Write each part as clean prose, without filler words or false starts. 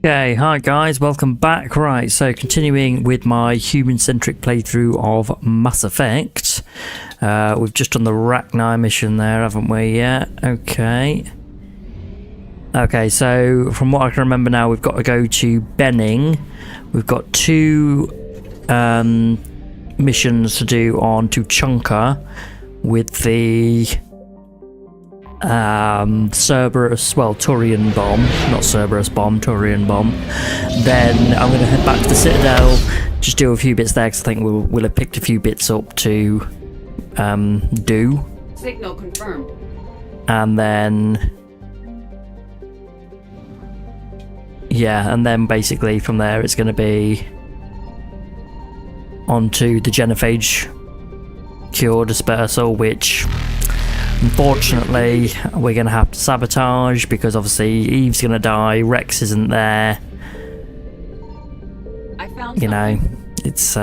Okay, hi guys, welcome back. Right, so continuing with my human-centric playthrough of Mass Effect. We've just done the Rachni mission there, haven't we? Yeah, okay. Okay, so from what I can remember now, we've got to go to Benning. We've got two missions to do on Tuchanka with the Cerberus, well, Turian bomb, not Cerberus bomb, Turian bomb. Then I'm going to head back to the Citadel, just do a few bits there because I think we'll have picked a few bits up to do. Signal confirmed. And then yeah, and then basically from there it's going to be onto the Genophage cure dispersal, which unfortunately we're going to have to sabotage because obviously Eve's going to die, Rex isn't there. You know, it's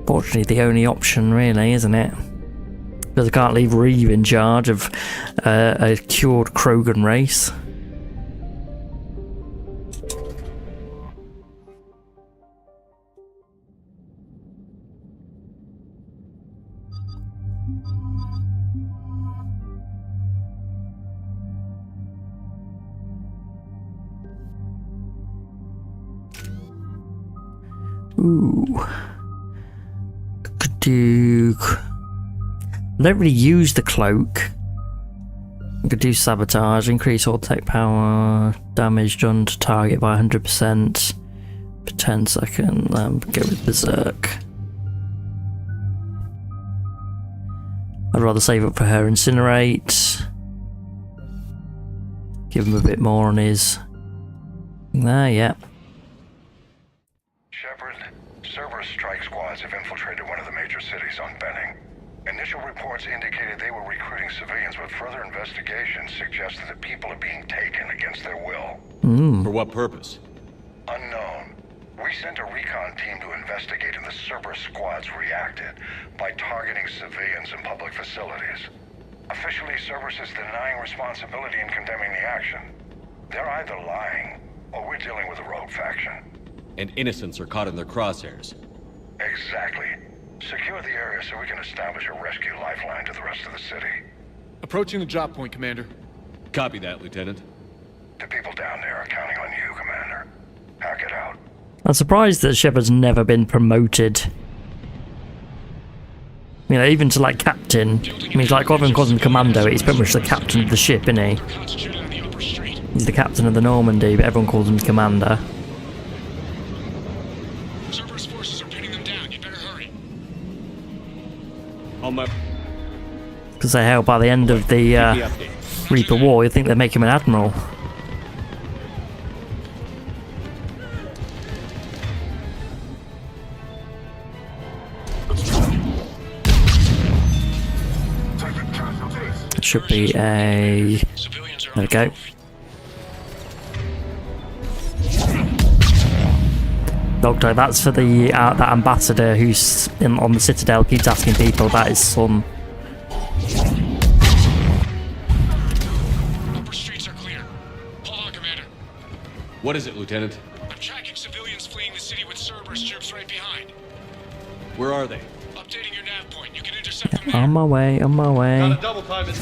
fortunately the only option really, isn't it? Because I can't leave Reeve in charge of a cured Krogan race. Ooh. Could do. I don't really use the cloak. I could do sabotage, increase all tech power, damage done to target by 100% for 10 seconds. Go with Berserk. I'd rather save up for her Incinerate. Give him a bit more on his. There, yeah. Shepard, Cerberus strike squads have infiltrated one of the major cities on Benning. Initial reports indicated they were recruiting civilians, but further investigations suggest that the people are being taken against their will. For what purpose? Unknown. We sent a recon team to investigate, and the Cerberus squads reacted by targeting civilians in public facilities. Officially, Cerberus is denying responsibility and condemning the action. They're either lying, or we're dealing with a rogue faction. And innocents are caught in their crosshairs. Exactly. Secure the area so we can establish a rescue lifeline to the rest of the city. Approaching the drop point, Commander. Copy that, Lieutenant. The people down there are counting on you, Commander. Hack it out. I'm surprised that Shepard's never been promoted. You know, even to like captain. I mean, like everyone calls him Commando, he's pretty much the captain of the ship, isn't he? He's the captain of the Normandy, but everyone calls him Commander. Cerberus forces are pinning them down. You better hurry. On my... Because they hell, by the end of the Reaper War, you think they'd make him an admiral. It should be a... There we go. Dogtag, that's for the that ambassador who's on the Citadel, keeps asking people about his son. Upper streets are clear. Hold on, Commander. What is it, Lieutenant? I'm tracking civilians fleeing the city with Cerberus troops right behind. Where are they? Updating your nav point. You can intercept them there. On my way, on my way. Gotta double time it.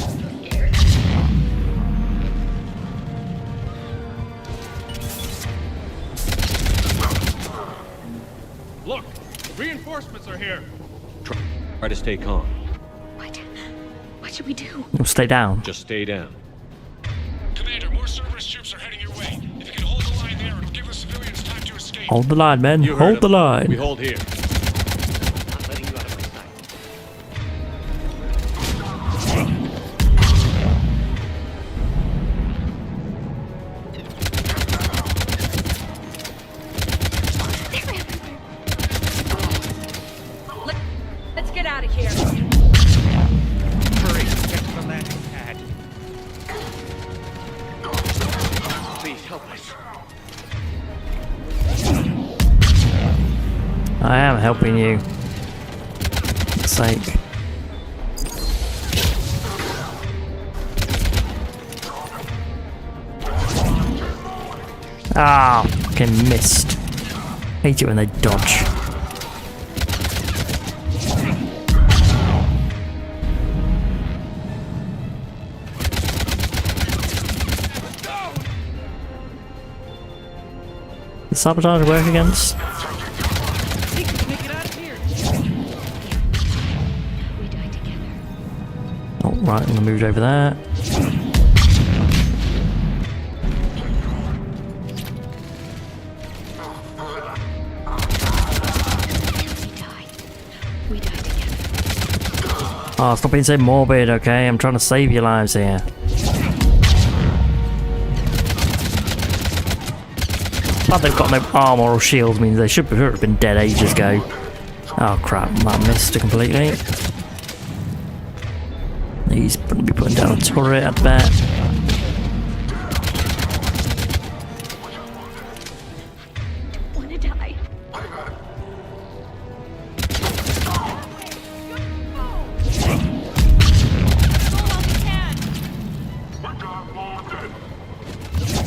Look, reinforcements are here. Try to stay calm. What should we do? We'll stay down. Just stay down. Commander, more Cerberus troops are heading your way. If you can hold the line there, it'll give the civilians time to escape. Hold the line, men. You heard Hold the him. line. We hold here. Not letting you out of my sight. Let's get out of here. Hurry, get to the landing pad. Please help us. I am helping you. For fuck's sake. Ah, fucking missed. Hate it when they dodge. Does sabotage work against? We die together. Oh, right, I'm gonna move over there. We die together. Oh, stop being so morbid, okay? I'm trying to save your lives here. The fact they've got no armor or shield means they should have been dead ages ago. Oh crap, that missed completely. He's going to be putting down a turret, I bet. Wanna die?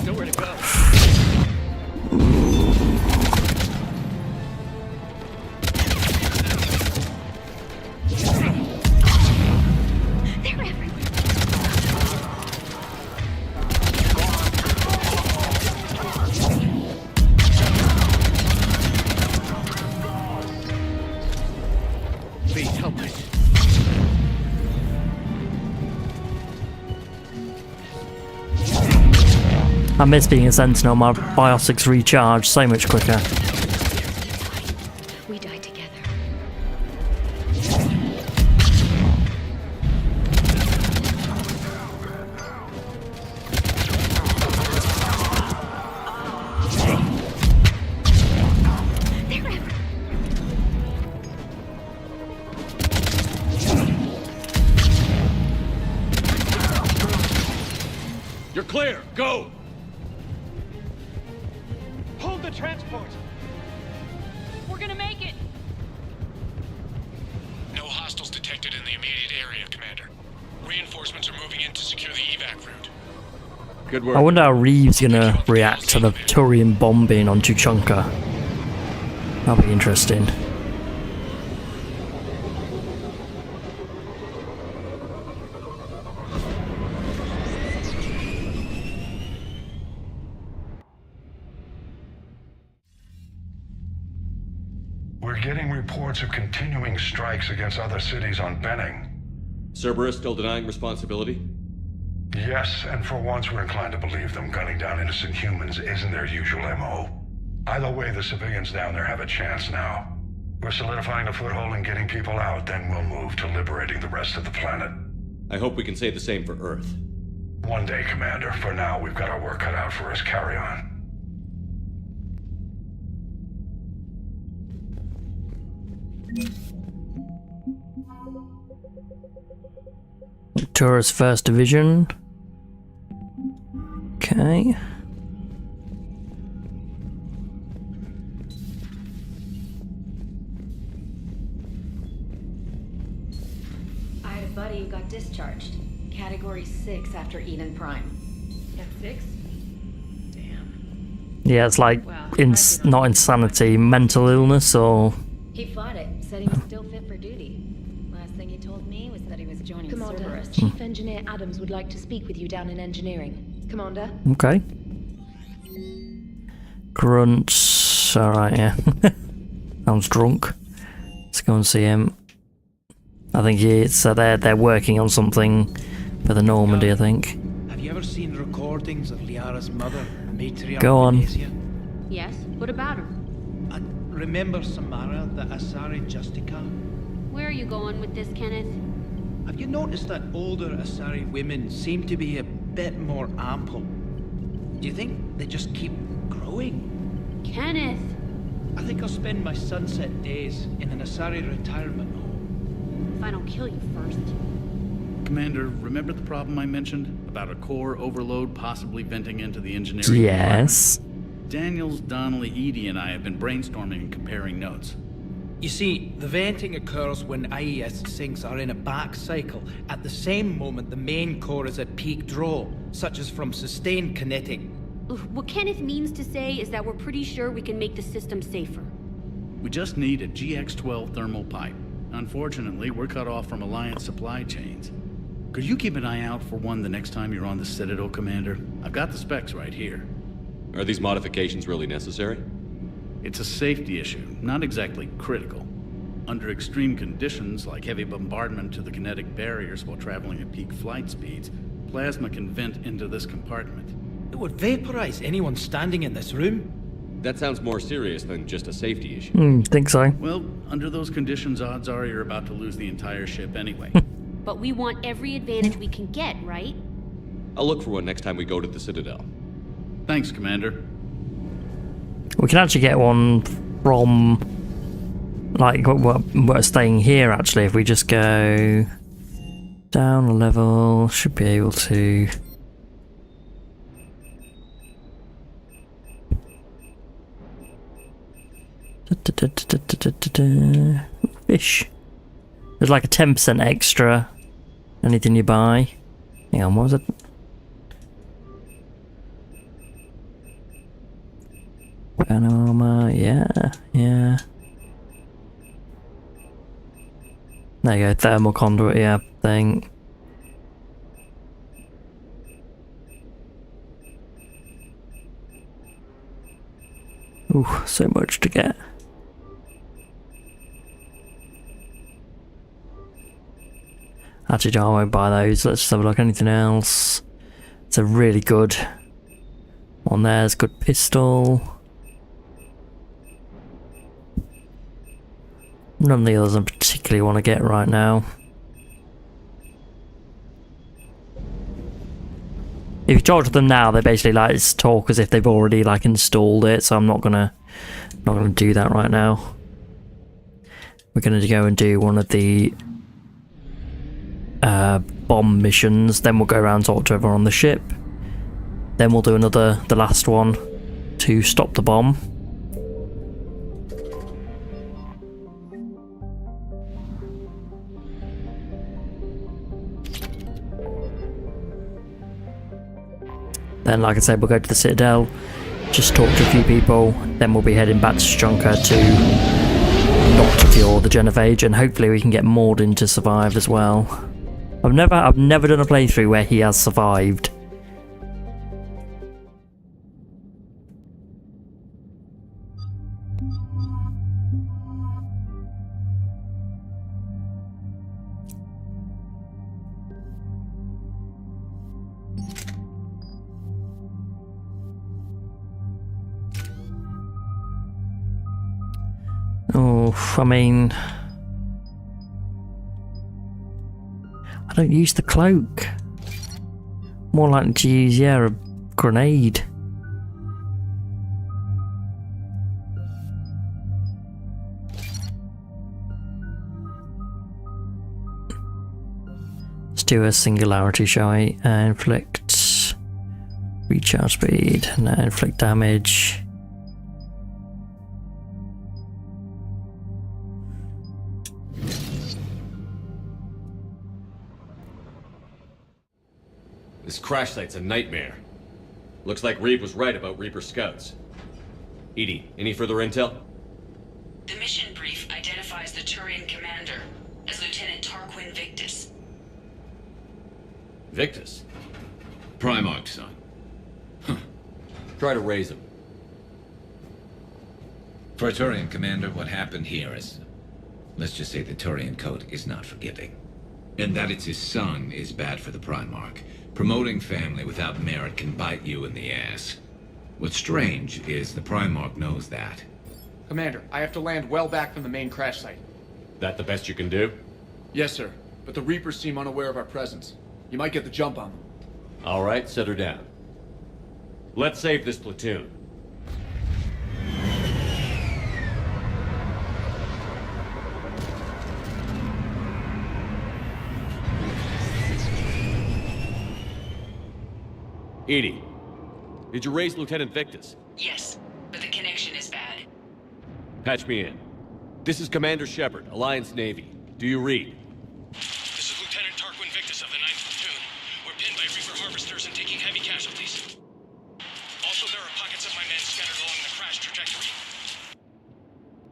Nowhere to go. They're everywhere. Please help us. I miss being a sentinel, my biotics recharge so much quicker. We die together. They're everywhere. You're clear. Go. Hold the transport. We're gonna make it. No hostiles detected in the immediate area, Commander. Reinforcements are moving in to secure the evac route. Good work. I wonder how Reeve's gonna react to the Turian bomb being on Tuchanka. That'll be interesting. We're getting reports of continuing strikes against other cities on Benning. Cerberus still denying responsibility? Yes, and for once we're inclined to believe them. Gunning down innocent humans isn't their usual MO. Either way, the civilians down there have a chance now. We're solidifying a foothold and getting people out, then we'll move to liberating the rest of the planet. I hope we can say the same for Earth. One day, Commander. For now, we've got our work cut out for us. Carry on. Taurus 1st Division. Okay. I had a buddy who got discharged. Category 6 after Eden Prime. At 6? Damn. Yeah, it's like Wow. not insanity, mental illness or... He fought it. Said he was still fit for duty. Last thing he told me was that he was joining Commander, Cerberus. Chief Engineer Adams would like to speak with you down in engineering. Commander? Okay. Grunts. Alright, yeah. Sounds drunk. Let's go and see him. I think it's they're working on something for the Normandy, I think. Have you ever seen recordings of Liara's mother, Matriarch Go on. Venezia? Yes? What about her? Remember Samara, the Asari Justica? Where are you going with this, Kenneth? Have you noticed that older Asari women seem to be a bit more ample? Do you think they just keep growing? Kenneth! I think I'll spend my sunset days in an Asari retirement home. If I don't kill you first. Commander, remember the problem I mentioned about a core overload possibly venting into the engineering Yes. department? Daniels, Donnelly, Edie, and I have been brainstorming and comparing notes. You see, the venting occurs when IES sinks are in a back cycle, at the same moment the main core is at peak draw, such as from sustained kinetic. What Kenneth means to say is that we're pretty sure we can make the system safer. We just need a GX-12 thermal pipe. Unfortunately, we're cut off from Alliance supply chains. Could you keep an eye out for one the next time you're on the Citadel, Commander? I've got the specs right here. Are these modifications really necessary? It's a safety issue, not exactly critical. Under extreme conditions, like heavy bombardment to the kinetic barriers while traveling at peak flight speeds, plasma can vent into this compartment. It would vaporize anyone standing in this room. That sounds more serious than just a safety issue. Think so. Well, under those conditions, odds are you're about to lose the entire ship anyway. But we want every advantage we can get, right? I'll look for one next time we go to the Citadel. Thanks, Commander. We can actually get one from, like, we're staying here, actually. If we just go down a level, should be able to... Fish. There's like a 10% extra. Anything you buy. Hang on, what was it? Panorama, yeah. There you go, thermal conduit, yeah, thing. Ooh, so much to get. Actually, I won't buy those. Let's just have a look. Anything else? It's a really good one. There's good pistol. None of the others I particularly want to get right now. If you talk to them now, they basically like talk as if they've already like installed it. So I'm not gonna do that right now. We're gonna go and do one of the bomb missions. Then we'll go around and talk to everyone on the ship. Then we'll do the last one to stop the bomb. Then, like I said, we'll go to the Citadel, just talk to a few people, then we'll be heading back to Stronka to not cure the Genophage, and hopefully we can get Mordin to survive as well. I've never done a playthrough where he has survived. Oh, I mean, I don't use the cloak. More likely to use, yeah, a grenade. Let's do a singularity, shall we? Inflict recharge speed, and inflict damage. This crash site's a nightmare. Looks like Reeve was right about Reaper scouts. Edie, any further intel? The mission brief identifies the Turian commander as Lieutenant Tarquin Victus. Victus? Primarch's son. Huh. Try to raise him. For a Turian commander, what happened here is... let's just say the Turian code is not forgiving. And that it's his son is bad for the Primarch. Promoting family without merit can bite you in the ass. What's strange is the Primarch knows that. Commander, I have to land well back from the main crash site. That the best you can do? Yes, sir. But the Reapers seem unaware of our presence. You might get the jump on them. All right, set her down. Let's save this platoon. Edie, did you raise Lieutenant Victus? Yes, but the connection is bad. Patch me in. This is Commander Shepard, Alliance Navy. Do you read? This is Lieutenant Tarquin Victus of the 9th Platoon. We're pinned by Reaper harvesters and taking heavy casualties. Also trajectory.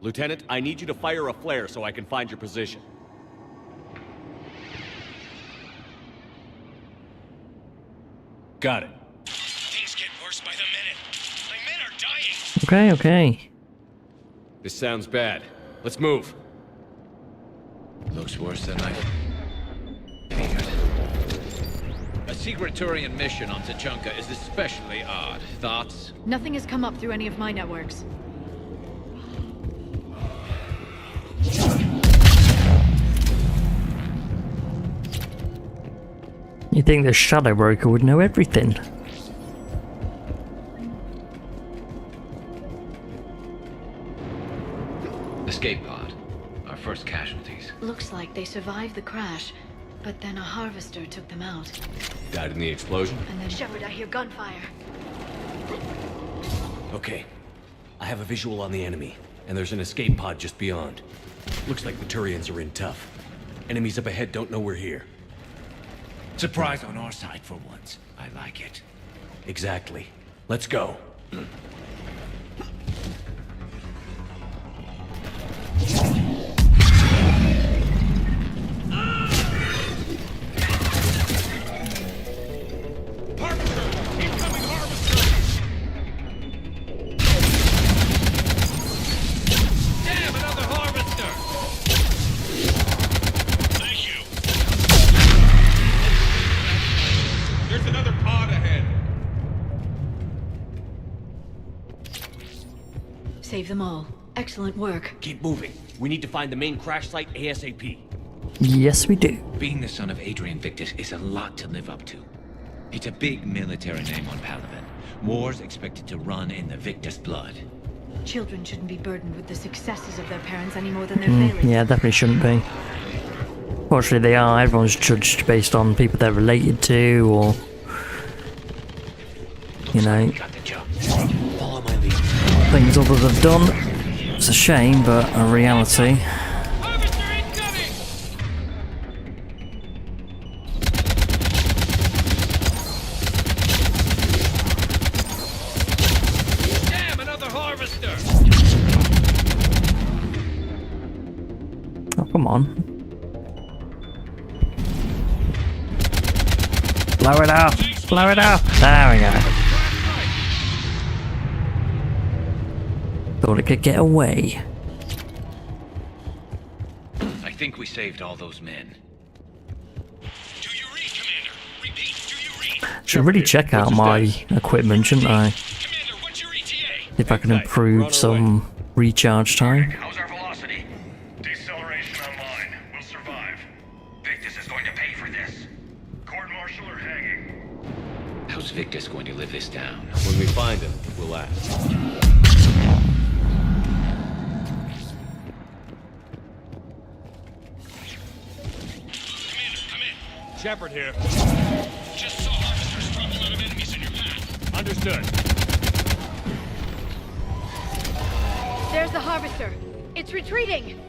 Lieutenant, I need you to fire a flare so I can find your position. Got it. Things get worse by the minute. My men are dying. Okay, okay. This sounds bad. Let's move. Looks worse than I feared. A secret Turian mission on Tachanka is especially odd. Thoughts? Nothing has come up through any of my networks. You think the Shadow Broker would know everything? Escape pod. Our first casualties. Looks like they survived the crash, but then a harvester took them out. Died in the explosion? And then Shepard, I hear gunfire. Okay. I have a visual on the enemy, and there's an escape pod just beyond. Looks like the Turians are in tough. Enemies up ahead don't know we're here. Surprise on our side for once. I like it. Exactly. Let's go. Save them all. Excellent work. Keep moving. We need to find the main crash site ASAP. Yes, we do. Being the son of Adrian Victus is a lot to live up to. It's a big military name on Palaven. War's expected to run in the Victus blood. Children shouldn't be burdened with the successes of their parents any more than their failures. Yeah, definitely shouldn't be. Fortunately, they are. Everyone's judged based on people they're related to, or you know, Follow my lead. things others have done. It's a shame, but a reality. Damn, another harvester! Oh, come on. Blow it up! Blow it up! There we go. Thought it could get away. I think we saved all those men. Do you read, Commander? Repeat, do you read? Should really check out my equipment, shouldn't I? Commander, what's your ETA? See if I can improve some recharge time. How's our velocity? Deceleration online. We'll survive. Victus is going to pay for this. Court-martial or hanging? How's Victus going to live this down? When we find him, we'll ask. Shepard here. Just saw harvesters drop a lot of enemies in your path. Understood. There's the harvester. It's retreating.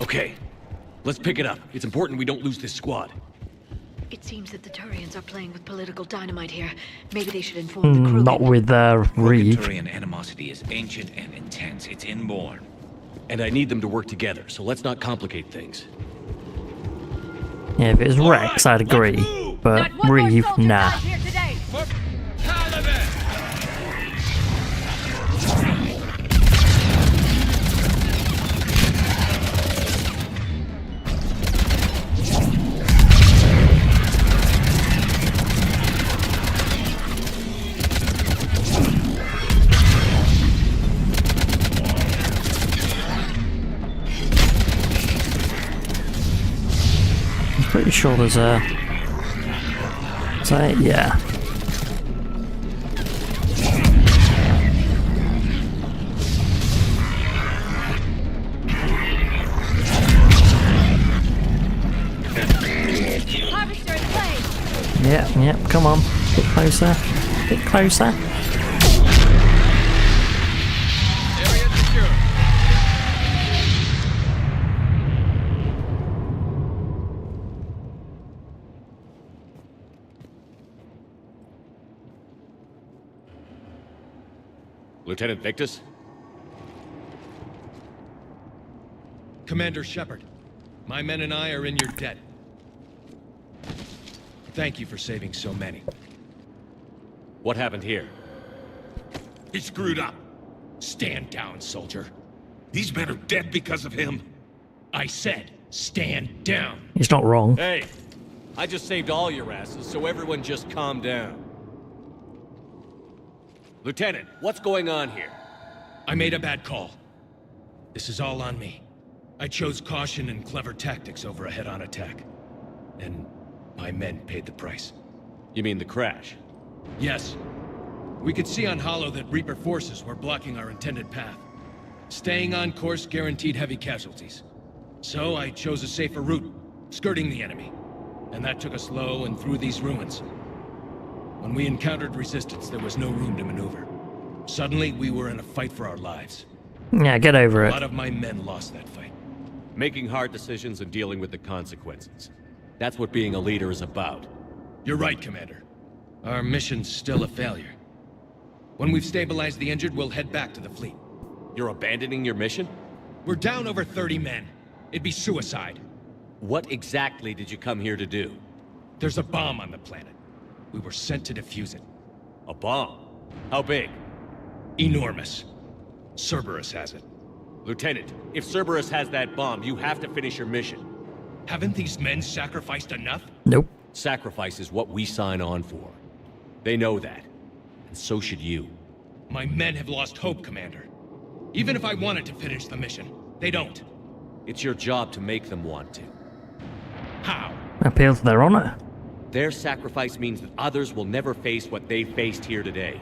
Okay. Let's pick it up. It's important we don't lose this squad. It seems that the Turians are playing with political dynamite here. Maybe they should inform the crew. Not with Reeve. Turian animosity is ancient and intense. It's inborn. And I need them to work together, so let's not complicate things. Yeah, if it was Rex, I'd agree. But Reeve, nah. Here today. Pretty sure there's a... Is that it? Yeah. come on. Bit closer. Bit closer. Area secure. Lieutenant Victus? Commander Shepard, my men and I are in your debt. Thank you for saving so many. What happened here? He screwed up. Stand down, soldier. These men are dead because of him. I said, stand down. He's not wrong. Hey! I just saved all your asses, so everyone just calm down. Lieutenant, what's going on here? I made a bad call. This is all on me. I chose caution and clever tactics over a head-on attack. And my men paid the price. You mean the crash? Yes. We could see on Hollow that Reaper forces were blocking our intended path. Staying on course guaranteed heavy casualties. So I chose a safer route, skirting the enemy. And that took us low and through these ruins. When we encountered resistance, there was no room to maneuver. Suddenly, we were in a fight for our lives. Yeah, get over A it. lot of my men lost that fight. Making hard decisions and dealing with the consequences. That's what being a leader is about. You're right, Commander. Our mission's still a failure. When we've stabilized the injured, we'll head back to the fleet. You're abandoning your mission? We're down over 30 men. It'd be suicide. What exactly did you come here to do? There's a bomb on the planet. We were sent to defuse it. A bomb? How big? Enormous. Cerberus has it. Lieutenant, if Cerberus has that bomb, you have to finish your mission. Haven't these men sacrificed enough? Nope. Sacrifice is what we sign on for. They know that. And so should you. My men have lost hope, Commander. Even if I wanted to finish the mission, they don't. It's your job to make them want to. How? Appeal to their honor. Their sacrifice means that others will never face what they faced here today.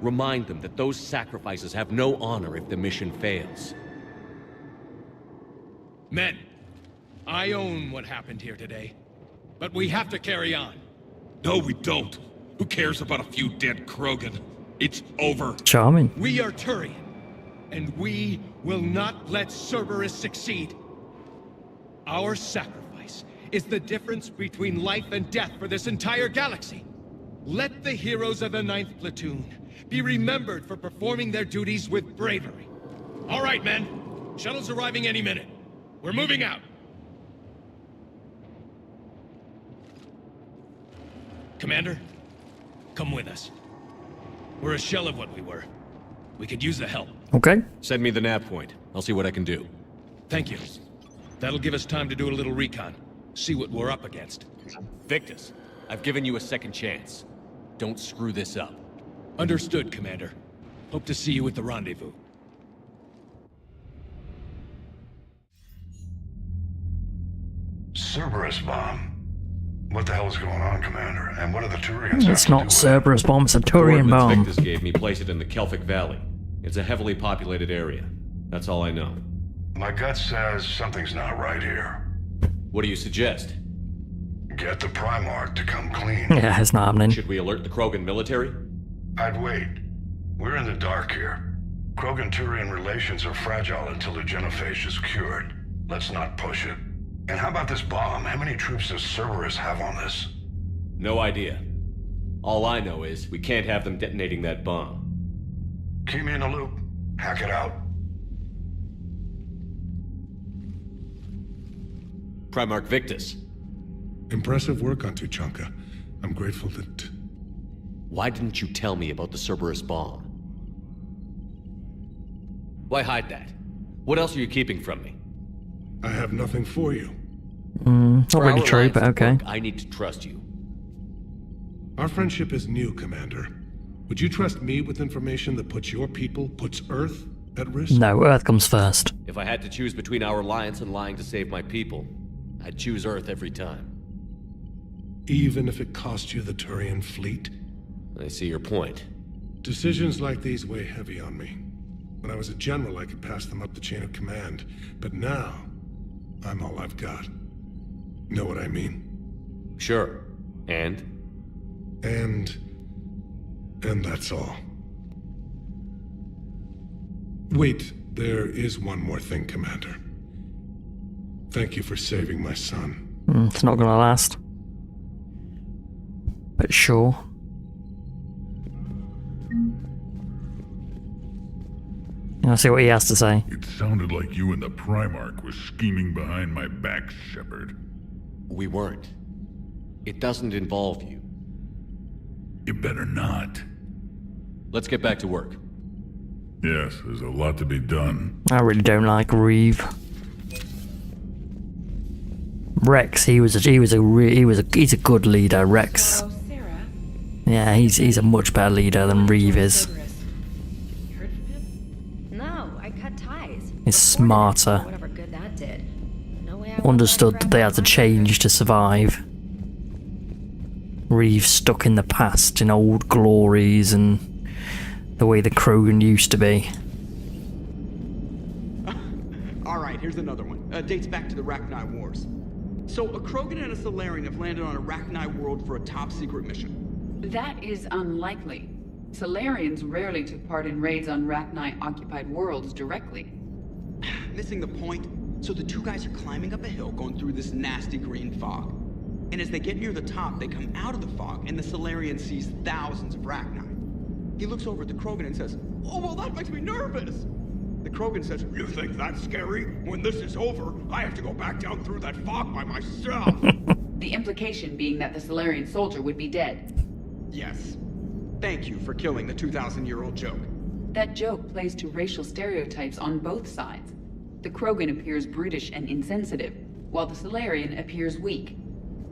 Remind them that those sacrifices have no honor if the mission fails. Men, I own what happened here today. But we have to carry on. No, we don't. Who cares about a few dead Krogan? It's over. Charming. We are Turian, and we will not let Cerberus succeed. Our sacrifice is the difference between life and death for this entire galaxy. Let the heroes of the 9th Platoon be remembered for performing their duties with bravery. All right, men. Shuttle's arriving any minute. We're moving out. Commander, come with us. We're a shell of what we were. We could use the help. Okay. Send me the nav point. I'll see what I can do. Thank you. That'll give us time to do a little recon. See what we're up against. Victus, I've given you a second chance. Don't screw this up. Understood, Commander. Hope to see you at the rendezvous. Cerberus bomb. What the hell is going on, Commander? And what are the Turians? It's not Cerberus bomb, it's a Turian Coordinates bomb. Victus gave me place it in the Kelphic Valley. It's a heavily populated area. That's all I know. My gut says something's not right here. What do you suggest? Get the Primarch to come clean. Yeah, it's not happening. Should we alert the Krogan military? I'd wait. We're in the dark here. Krogan-Turian relations are fragile until the Genophage is cured. Let's not push it. And how about this bomb? How many troops does Cerberus have on this? No idea. All I know is we can't have them detonating that bomb. Keep me in the loop. Hack it out. Primarch Victus. Impressive work on Tuchanka. I'm grateful that... Why didn't you tell me about the Cerberus bomb? Why hide that? What else are you keeping from me? I have nothing for you. Not really true, but okay. I need to trust you. Our friendship is new, Commander. Would you trust me with information that puts your people, puts Earth, at risk? No, Earth comes first. If I had to choose between our alliance and lying to save my people, I'd choose Earth every time. Even if it cost you the Turian fleet? I see your point. Decisions like these weigh heavy on me. When I was a general, I could pass them up the chain of command. But now, I'm all I've got. Know what I mean? Sure. And? And that's all. Wait, there is one more thing, Commander. Thank you for saving my son. It's not gonna last. But sure. I'll see what he has to say. It sounded like you and the Primarch were scheming behind my back, Shepard. We weren't. It doesn't involve you. You better not. Let's get back to work. Yes, there's a lot to be done. I really don't like Reeve. Rex, he's a good leader. Rex. Yeah, he's a much better leader than Reeve is. No, I cut ties. He's smarter. Whatever good that did. No way I Understood that they had to change to survive. Reeve stuck in the past, in old glories and the way the Krogan used to be. Alright, here's another one. Dates back to the Rachni Wars. So, a Krogan and a Salarian have landed on a Rachni world for a top-secret mission. That is unlikely. Salarians rarely took part in raids on Rachni-occupied worlds directly. Missing the point? So the two guys are climbing up a hill going through this nasty green fog. And as they get near the top, they come out of the fog, and the Salarian sees thousands of Rachni. He looks over at the Krogan and says, "Oh, well, that makes me nervous." The Krogan says, "You think that's scary? When this is over, I have to go back down through that fog by myself." The implication being that the Salarian soldier would be dead. Yes. Thank you for killing the 2,000-year-old joke. That joke plays to racial stereotypes on both sides. The Krogan appears brutish and insensitive, while the Salarian appears weak.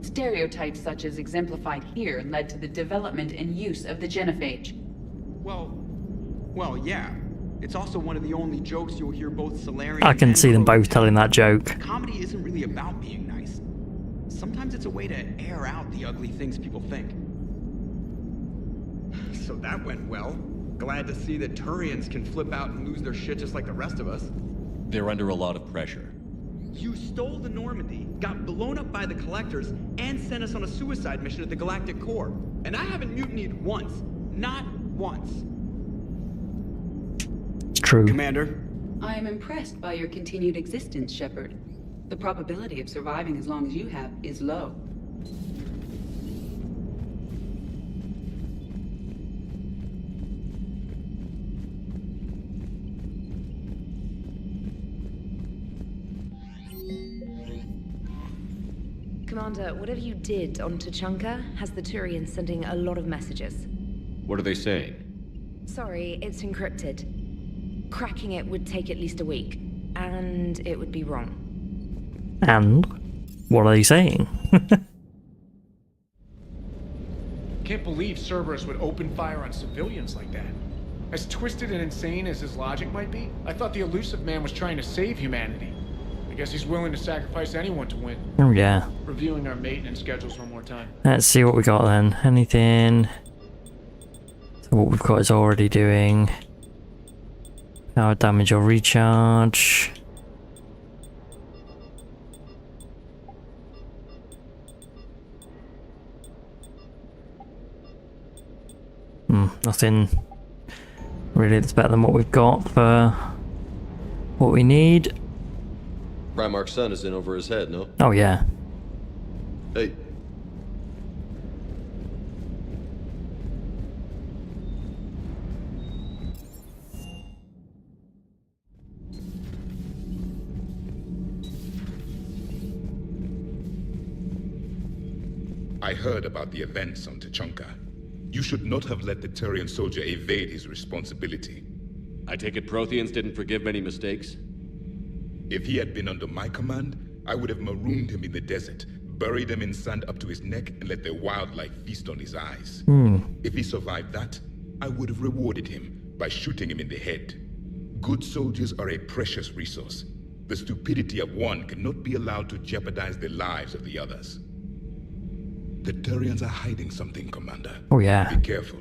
Stereotypes such as exemplified here led to the development and use of the Genophage. Well, yeah. It's also one of the only jokes you'll hear both Salarian I can and see them Krogan both telling that joke. Comedy isn't really about being nice. Sometimes it's a way to air out the ugly things people think. So that went well. Glad to see that Turians can flip out and lose their shit just like the rest of us. They're under a lot of pressure. You stole the Normandy, got blown up by the Collectors, and sent us on a suicide mission at the Galactic Core. And I haven't mutinied once. Not once. It's true. Commander? I am impressed by your continued existence, Shepard. The probability of surviving as long as you have is low. Commander, whatever you did on Tuchanka has the Turians sending a lot of messages. What are they saying? Sorry, it's encrypted. Cracking it would take at least a week, and it would be wrong. And what are they saying? Can't believe Cerberus would open fire on civilians like that. As twisted and insane as his logic might be, I thought the elusive man was trying to save humanity. I guess he's willing to sacrifice anyone to win. Oh yeah. Reviewing our maintenance schedules one more time. Let's see what we got then. Anything? So what we've got is already doing power damage or recharge. Nothing really that's better than what we've got for what we need. Primarch's son is in over his head, no? Oh yeah. Hey. I heard about the events on Tuchanka. You should not have let the Turian soldier evade his responsibility. I take it Protheans didn't forgive many mistakes? If he had been under my command, I would have marooned him in the desert, buried him in sand up to his neck, and let the wildlife feast on his eyes. If he survived that, I would have rewarded him by shooting him in the head. Good soldiers are a precious resource. The stupidity of one cannot be allowed to jeopardize the lives of the others. The Turians are hiding something, Commander. Oh yeah. Be careful.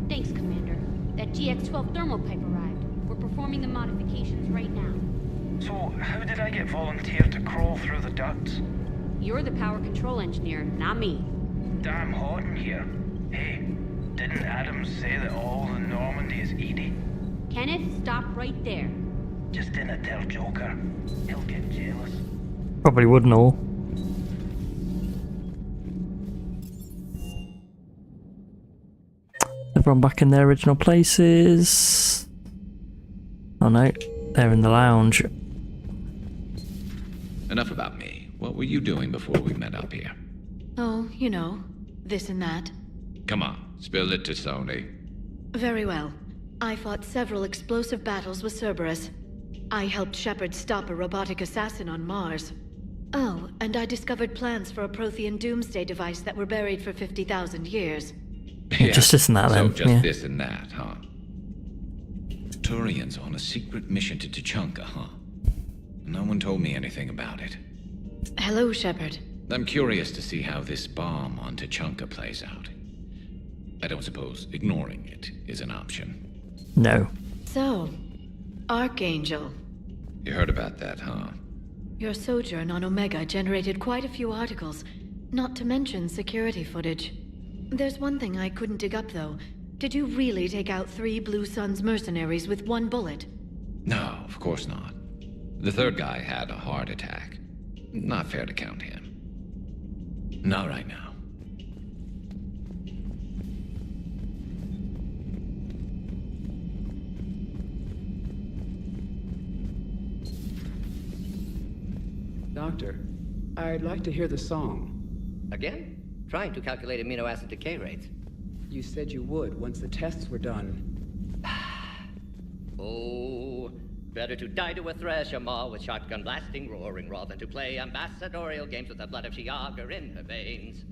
Thanks, Commander. That GX-12 thermal pipe arrived. We're performing the modifications right now. So, how did I get volunteered to crawl through the ducts? You're the power control engineer, not me. Damn hot in here. Hey, didn't Adams say that all in Normandy is Edie? Kenneth, stop right there. Just didn't tell Joker. He'll get jealous. Probably wouldn't all. Everyone back in their original places. Oh no, they're in the lounge. Enough about me. What were you doing before we met up here? Oh, you know, this and that. Come on, spill it to Sony. Very well. I fought several explosive battles with Cerberus. I helped Shepard stop a robotic assassin on Mars. Oh, and I discovered plans for a Prothean doomsday device that were buried for 50,000 years. Yeah, just this and that then. So just yeah. this and that, huh? Turian's on a secret mission to Tuchanka, huh? No one told me anything about it. Hello, Shepard. I'm curious to see how this bomb on Tuchanka plays out. I don't suppose ignoring it is an option. No. So, Archangel. You heard about that, huh? Your sojourn on Omega generated quite a few articles, not to mention security footage. There's one thing I couldn't dig up, though. Did you really take out 3 Blue Suns mercenaries with 1 bullet? No, of course not. The third guy had a heart attack. Not fair to count him. Not right now. Doctor, I'd like to hear the song. Again? Trying to calculate amino acid decay rates. You said you would once the tests were done. Oh, better to die to a thresher maw with shotgun blasting, roaring raw than to play ambassadorial games with the blood of Shiagar in her veins.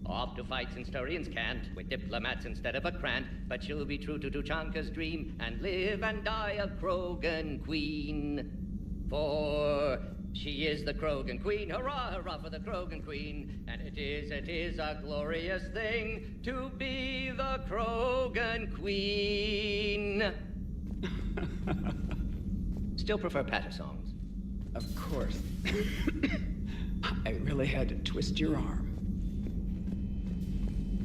Off to fight since Turians can't, with diplomats instead of a Krant, but she'll be true to Tuchanka's dream and live and die a Krogan queen. For she is the Krogan queen, hurrah, hurrah for the Krogan queen, and it is a glorious thing to be the Krogan queen. Still prefer patter songs. Of course. I really had to twist your arm.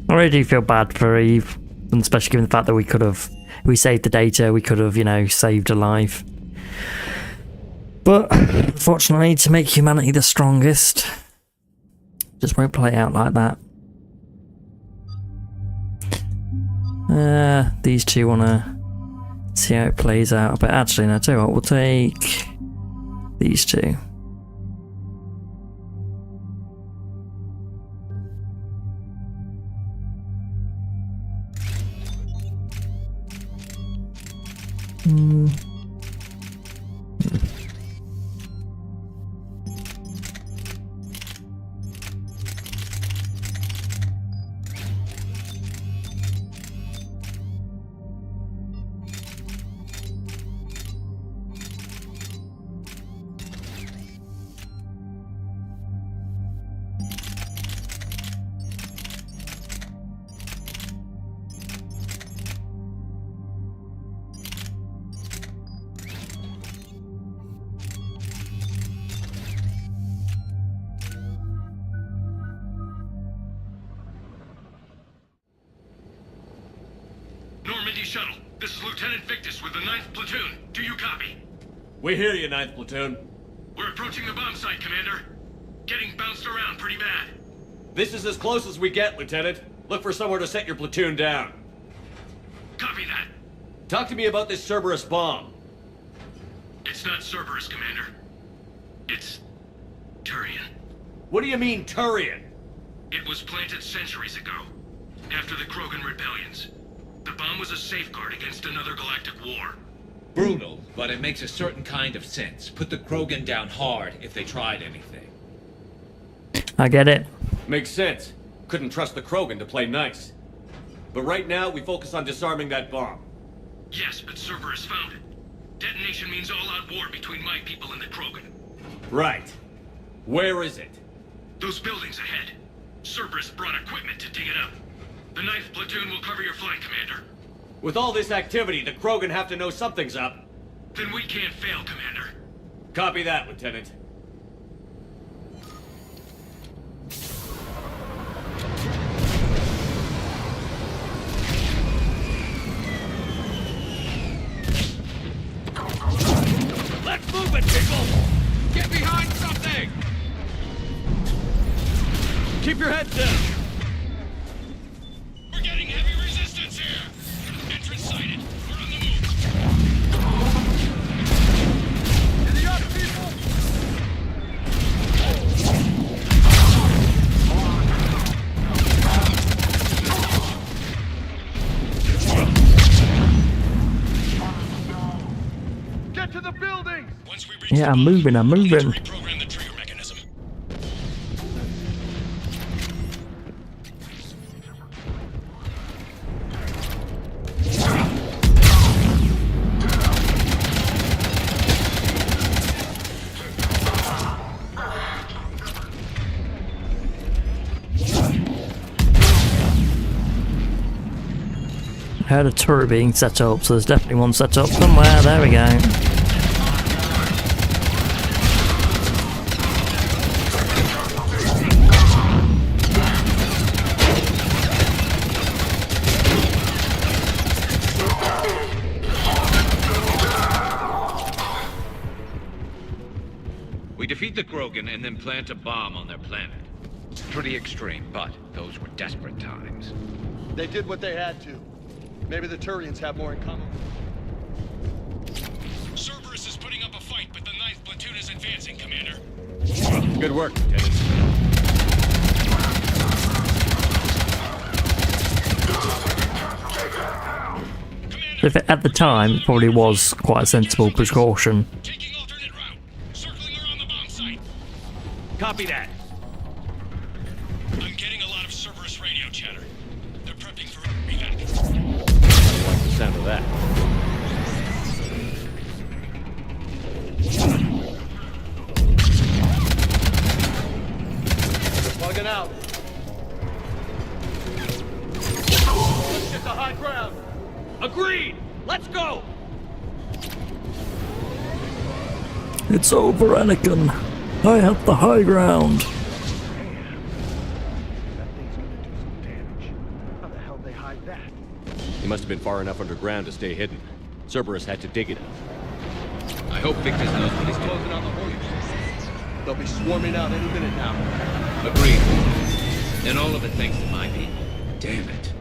I really do feel bad for Eve, and especially given the fact that we saved the data, we could have, you know, saved a life. But unfortunately, to make humanity the strongest, just won't play out like that. These two wanna see how it plays out, but actually, no, tell you what, we'll take these two. Normandy shuttle. This is Lieutenant Victus with the 9th Platoon. Do you copy? We hear you, 9th Platoon. We're approaching the bomb site, Commander. Getting bounced around pretty bad. This is as close as we get, Lieutenant. Look for somewhere to set your platoon down. Copy that. Talk to me about this Cerberus bomb. It's not Cerberus, Commander. It's Turian. What do you mean, Turian? It was planted centuries ago, after the Krogan rebellions. The bomb was a safeguard against another galactic war. Brutal, but it makes a certain kind of sense. Put the Krogan down hard if they tried anything. I get it. Makes sense. Couldn't trust the Krogan to play nice. But right now, we focus on disarming that bomb. Yes, but Cerberus found it. Detonation means all-out war between my people and the Krogan. Right. Where is it? Those buildings ahead. Cerberus brought equipment to dig it up. The 9th Platoon will cover your flank, Commander. With all this activity, the Krogan have to know something's up. Then we can't fail, Commander. Copy that, Lieutenant. Let's move it, people! Get behind something! Keep your heads down! We're getting heavy resistance here! Entrance sighted. We're on the move. Giddy up, people! Get to the building! Once we reach Yeah, I'm moving, I'm moving. reprogram the trigger mechanism. I heard a turret being set up, so there's definitely one set up somewhere. There we go. We defeat the Krogan and then plant a bomb on their planet. Pretty extreme, but those were desperate times. They did what they had to. Maybe the Turians have more in common. Cerberus is putting up a fight, but the 9th platoon is advancing, Commander. Good work, Lieutenant. If it, at the time, it probably was quite a sensible precaution. Copy that. I'm getting a lot of Cerberus radio chatter. They're prepping for evac. I like the sound of that. Plugging out. Let's get to high ground. Agreed! Let's go! It's over, Anakin. I have the high ground. How the hell they hide that? He must have been far enough underground to stay hidden. Cerberus had to dig it out. I hope Victus knows what he's doing. Closing on the Warriors. They'll be swarming out any minute now. Agreed. And all of it thanks to my people. Damn it.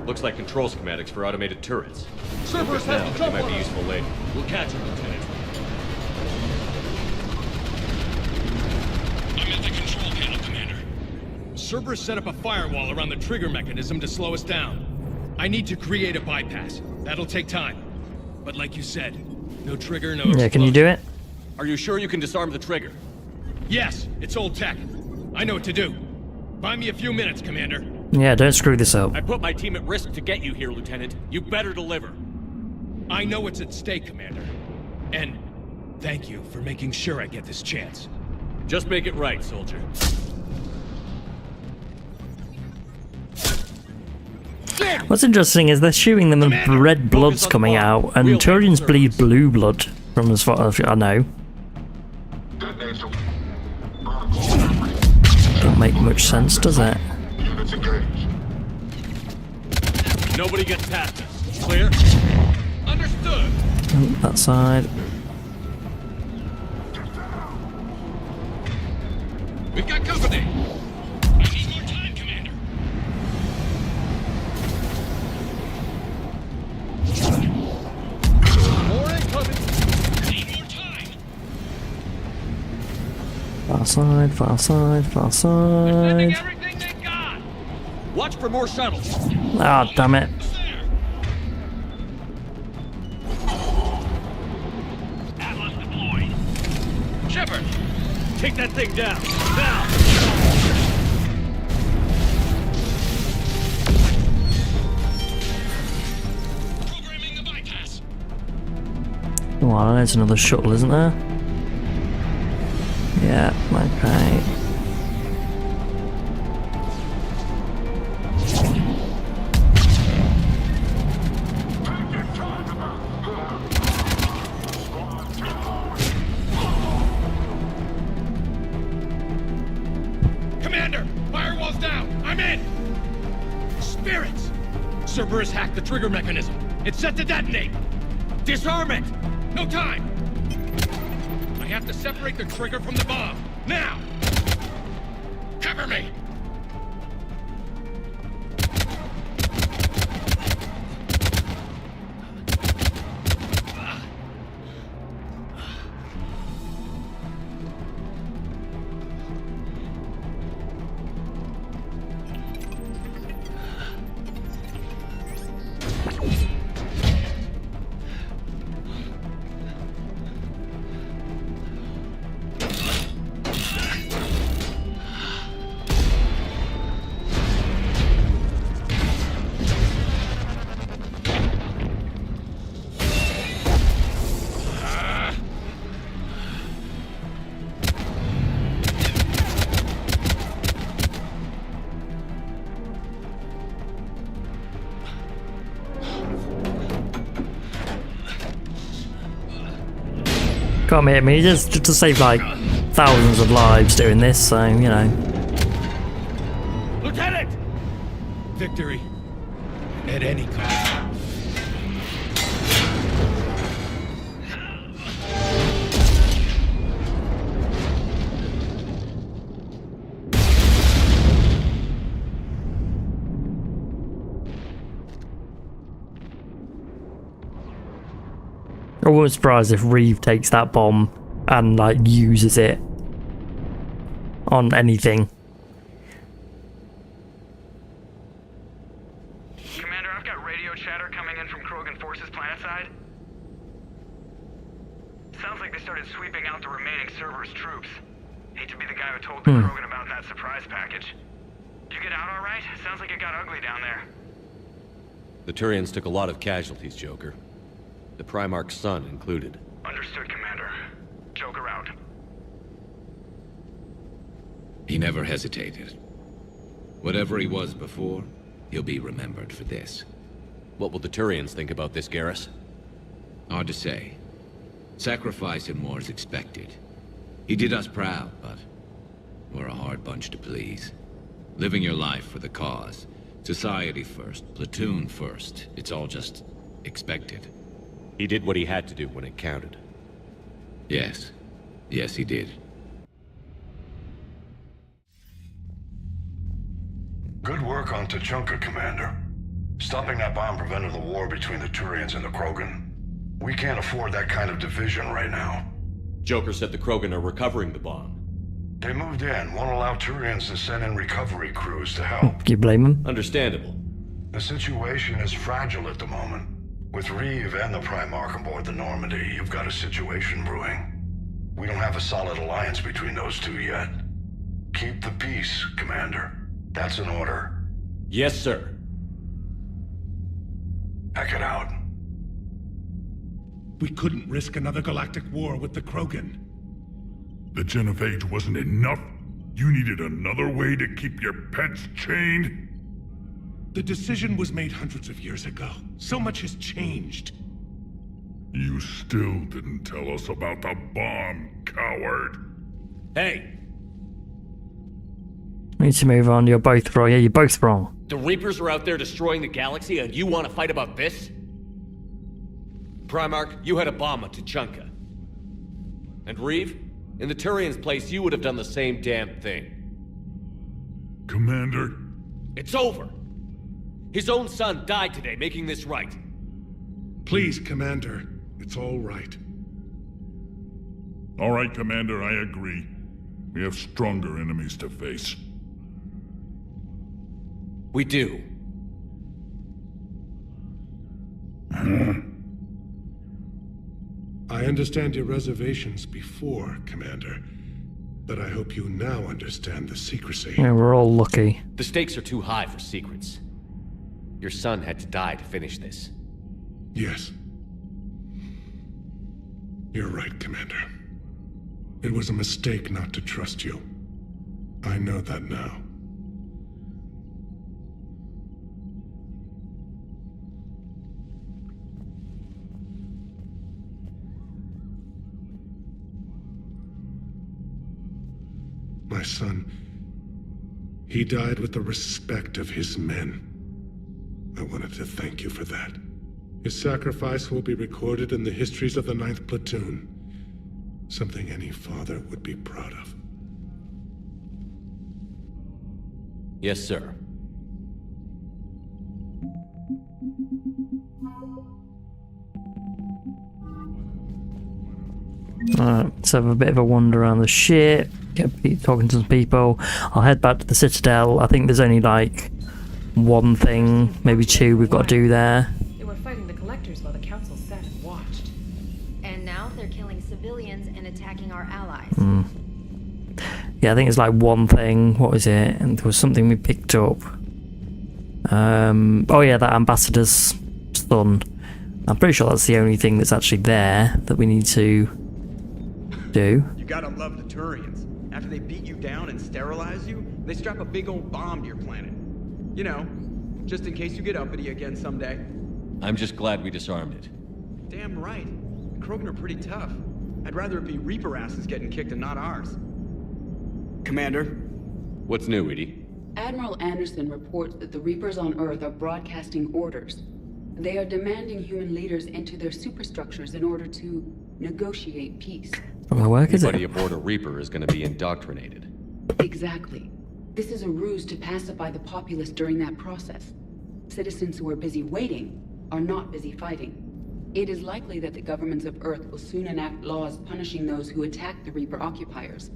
Looks like control schematics for automated turrets. Cerberus Now, has to they jump might on be us. useful later. We'll catch him, Lieutenant. I'm at the control panel, Commander. Cerberus set up a firewall around the trigger mechanism to slow us down. I need to create a bypass. That'll take time. But like you said, no trigger, no Yeah, can you do it? Are you sure you can disarm the trigger? Yes, it's old tech. I know what to do. Buy me a few minutes, Commander. Yeah, don't screw this up. I put my team at risk to get you here, Lieutenant. You better deliver. I know what's at stake, Commander. And thank you for making sure I get this chance. Just make it right, soldier. What's interesting is they're shooting them and red blood's coming out, and Turians bleed blue blood, from as far as I know. Don't make much sense, does it? Nobody gets past us. Clear? Understood. That side. We've got company. I need more time, Commander. More incoming. Need more time. Far side, far side, far side. Everything they got. Watch for more shuttles. Ah, damn it. Atlas deployed. Shepard, take that thing down. Now. Oh, Well, there's another shuttle, isn't there? Yeah, okay. Commander! Firewall's down! I'm in! Spirits! Cerberus hacked the trigger mechanism. It's set to detonate! Disarm it! No time! I have to separate the trigger from the bomb! Now! Cover me! Can't hit me, just to save like thousands of lives doing this, so you know. Lieutenant! Victory. At any cost. I wouldn't be surprised if Reeve takes that bomb and like uses it on anything. Commander, I've got radio chatter coming in from Krogan forces planetside. Sounds like they started sweeping out the remaining Cerberus troops. Hate to be the guy who told the Krogan about that surprise package. Did you get out all right? Sounds like it got ugly down there. The Turians took a lot of casualties, Joker. The Primarch's son included. Understood, Commander. Joker out. He never hesitated. Whatever he was before, he'll be remembered for this. What will the Turians think about this, Garrus? Hard to say. Sacrifice and more is expected. He did us proud, but we're a hard bunch to please. Living your life for the cause. Society first, platoon first. It's all just expected. He did what he had to do when it counted. Yes. Yes, he did. Good work on Tuchanka, Commander. Stopping that bomb prevented the war between the Turians and the Krogan. We can't afford that kind of division right now. Joker said the Krogan are recovering the bomb. They moved in, won't allow Turians to send in recovery crews to help. Do you blame them? Understandable. The situation is fragile at the moment. With Reeve and the Primarch aboard the Normandy, you've got a situation brewing. We don't have a solid alliance between those two yet. Keep the peace, Commander. That's an order. Yes, sir. Hack it out. We couldn't risk another galactic war with the Krogan. The Genophage wasn't enough? You needed another way to keep your pets chained? The decision was made hundreds of years ago. So much has changed. You still didn't tell us about the bomb, coward. Hey! We need to move on. You're both wrong. Yeah, you're both wrong. The Reapers are out there destroying the galaxy, and you want to fight about this? Primarch, you had a bomb on Tuchanka. And Reeve, in the Turian's place, you would have done the same damn thing. Commander? It's over! His own son died today, making this right. Please, Commander. It's all right. All right, Commander, I agree. We have stronger enemies to face. We do. I understand your reservations before, Commander. But I hope you now understand the secrecy. Yeah, we're all lucky. The stakes are too high for secrets. Your son had to die to finish this. Yes. You're right, Commander. It was a mistake not to trust you. I know that now. My son, he died with the respect of his men. I wanted to thank you for that. His sacrifice will be recorded in the histories of the 9th Platoon. Something any father would be proud of. Yes, sir. Alright, let's have a bit of a wander around the ship, talking to some people. I'll head back to the Citadel. I think there's only like one thing, maybe two we've got to do there. They were fighting the collectors while the council sat and watched. And now they're killing civilians and attacking our allies. Yeah, I think it's like one thing. What was it? And there was something we picked up. Oh yeah, that ambassador's son. I'm pretty sure that's the only thing that's actually there that we need to do. You gotta love the Turians. After they beat you down and sterilize you, they strap a big old bomb to your planet. You know, just in case you get uppity again someday. I'm just glad we disarmed it. Damn right. The Krogan are pretty tough. I'd rather it be Reaper asses getting kicked and not ours. Commander? What's new, Edie? Admiral Anderson reports that the Reapers on Earth are broadcasting orders. They are demanding human leaders enter their superstructures in order to negotiate peace. From the work, is it? Anybody aboard a Reaper is going to be indoctrinated. Exactly. This is a ruse to pacify the populace during that process. Citizens who are busy waiting are not busy fighting. It is likely that the governments of Earth will soon enact laws punishing those who attack the Reaper occupiers.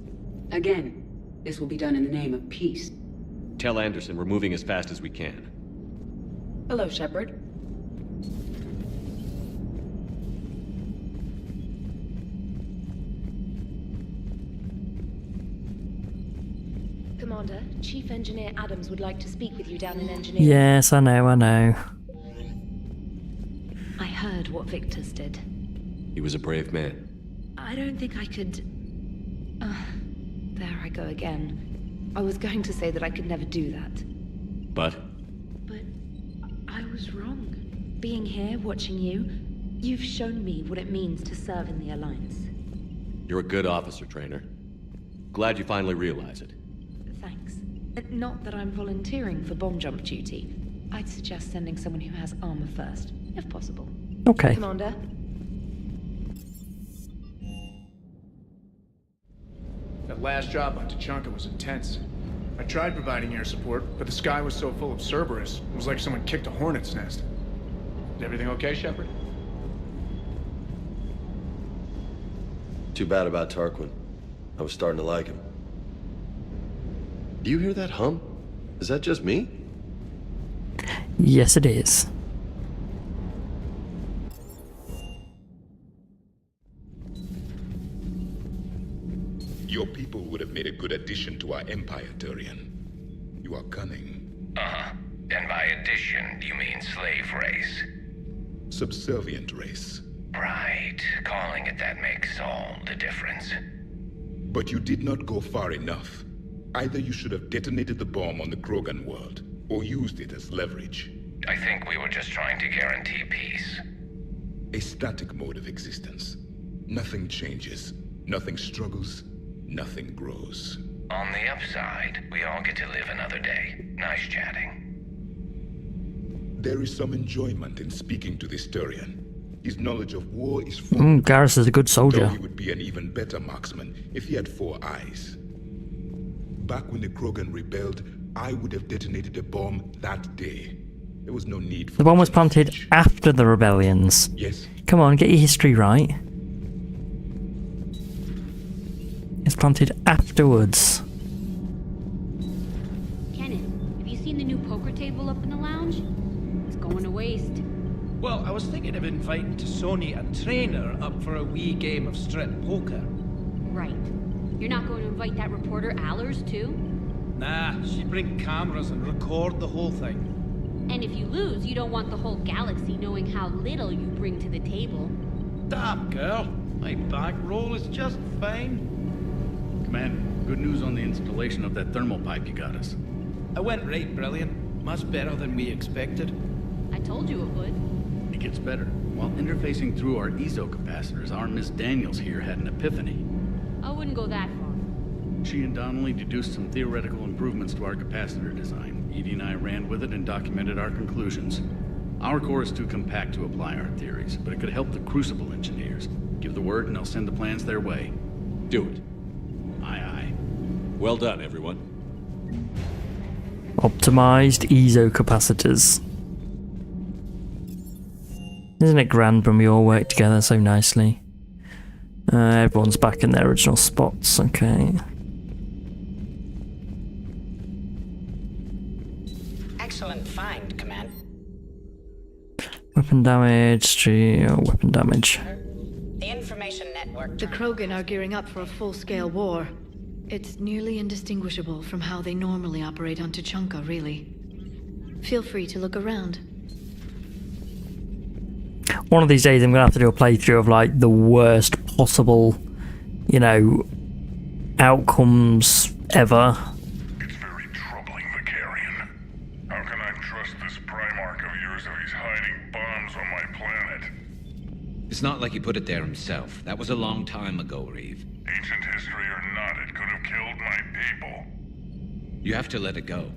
Again, this will be done in the name of peace. Tell Anderson we're moving as fast as we can. Hello, Shepard. Commander, Chief Engineer Adams would like to speak with you down in engineering. Yes, I know. I heard what Victor's did. He was a brave man. I don't think I could... there I go again. I was going to say that I could never do that. But I was wrong. Being here, watching you, you've shown me what it means to serve in the Alliance. you're a good officer, Trainer. Glad you finally realize it. Thanks. Not that I'm volunteering for bomb jump duty. I'd suggest sending someone who has armor first, if possible. Okay. Commander? That last job on Tuchanka was intense. I tried providing air support, but the sky was so full of Cerberus, it was like someone kicked a hornet's nest. Is everything okay, Shepard? Too bad about Tarquin. I was starting to like him. Do you hear that hum? Is that just me? Yes, it is. Your people would have made a good addition to our empire, Turian. You are cunning. Uh-huh. And by addition, you mean slave race? Subservient race. Right. Calling it that makes all the difference. But you did not go far enough. Either you should have detonated the bomb on the Krogan world, or used it as leverage. I think we were just trying to guarantee peace. A static mode of existence. Nothing changes, nothing struggles, nothing grows. On the upside, we all get to live another day. Nice chatting. There is some enjoyment in speaking to this Turian. His knowledge of war is full. Garrus is a good soldier. Though he would be an even better marksman if he had 4 eyes. Back when the Krogan rebelled, I would have detonated a bomb that day. There was no need for... The bomb was planted after the rebellions. Yes. Come on, get your history right. It's planted afterwards. Kenan, have you seen the new poker table up in the lounge? It's going to waste. Well, I was thinking of inviting Sony and Trainer up for a wee game of strip poker. Right. You're not going to invite that reporter Allers, too? Nah, she'd bring cameras and record the whole thing. And if you lose, you don't want the whole galaxy knowing how little you bring to the table. Shut up, girl. My back roll is just fine. Commander, good news on the installation of that thermal pipe you got us. I went right brilliant. Much better than we expected. I told you it would. It gets better. While interfacing through our ezo capacitors, our Miss Daniels here had an epiphany. I wouldn't go that far. She and Donnelly deduced some theoretical improvements to our capacitor design. Edie and I ran with it and documented our conclusions. Our core is too compact to apply our theories, but it could help the Crucible engineers. Give the word and I'll send the plans their way. Do it. Aye, aye. Well done, everyone. Optimized ezo capacitors. Isn't it grand when we all work together so nicely? Everyone's back in their original spots, okay. Excellent find, Command. Weapon damage, weapon damage. The information network. The Krogan are gearing up for a full-scale war. It's nearly indistinguishable from how they normally operate on Tuchanka, really. Feel free to look around. One of these days I'm going to have to do a playthrough of like the worst possible, you know, outcomes ever. It's very troubling, Vicarian. How can I trust this Primarch of yours if he's hiding bombs on my planet? It's not like he put it there himself. That was a long time ago, Reeve. Ancient history or not, it could have killed my people. You have to let it go.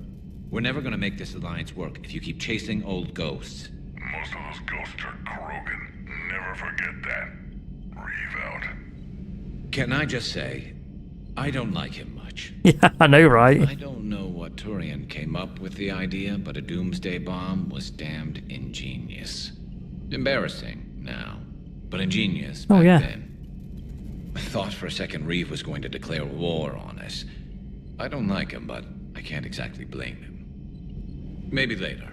We're never going to make this alliance work if you keep chasing old ghosts. Most of those ghosts are Krogan. Never forget that. Reeve out. Can I just say, I don't like him much. Yeah, I know, right? I don't know what Turian came up with the idea, but a doomsday bomb was damned ingenious. Embarrassing now, but ingenious back then. I thought for a second Reeve was going to declare war on us. I don't like him, but I can't exactly blame him. Maybe later.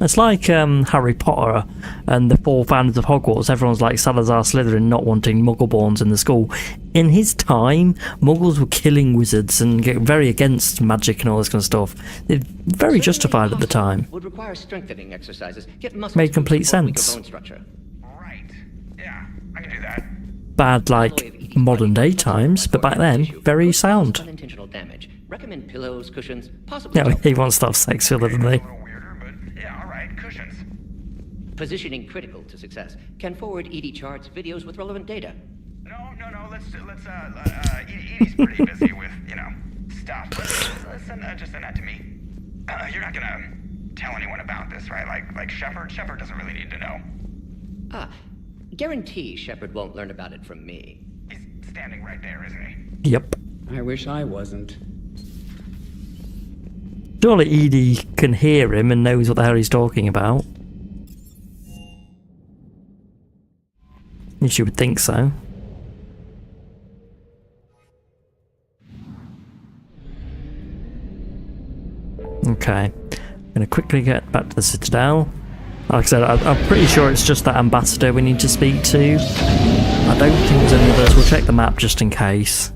It's like Harry Potter and the four founders of Hogwarts. Everyone's like Salazar Slytherin not wanting Muggleborns in the school. In his time, Muggles were killing wizards and getting very against magic and all this kind of stuff. They're very justified at the time. Would require strengthening exercises. Get muscles Made complete to weaker sense. bone structure. Right. Yeah, I can do that. Bad like modern day times, but back then, very sound. Unintentional damage. Recommend pillows, cushions, possibly. Yeah, he wants to have sex with her, doesn't he? Yeah, all right, cushions. Positioning critical to success. Can forward Edie charts, videos with relevant data. No, Edie's pretty busy with, you know, stuff. Let's send that to me. You're not gonna tell anyone about this, right? Like Shepard? Shepard doesn't really need to know. Guarantee Shepard won't learn about it from me. He's standing right there, isn't he? Yep. I wish I wasn't. Surely Edie can hear him and knows what the hell he's talking about. At least you would think so. Okay. I'm going to quickly get back to the Citadel. Like I said, I'm pretty sure it's just that ambassador we need to speak to. I don't think there's any others. We'll check the map just in case.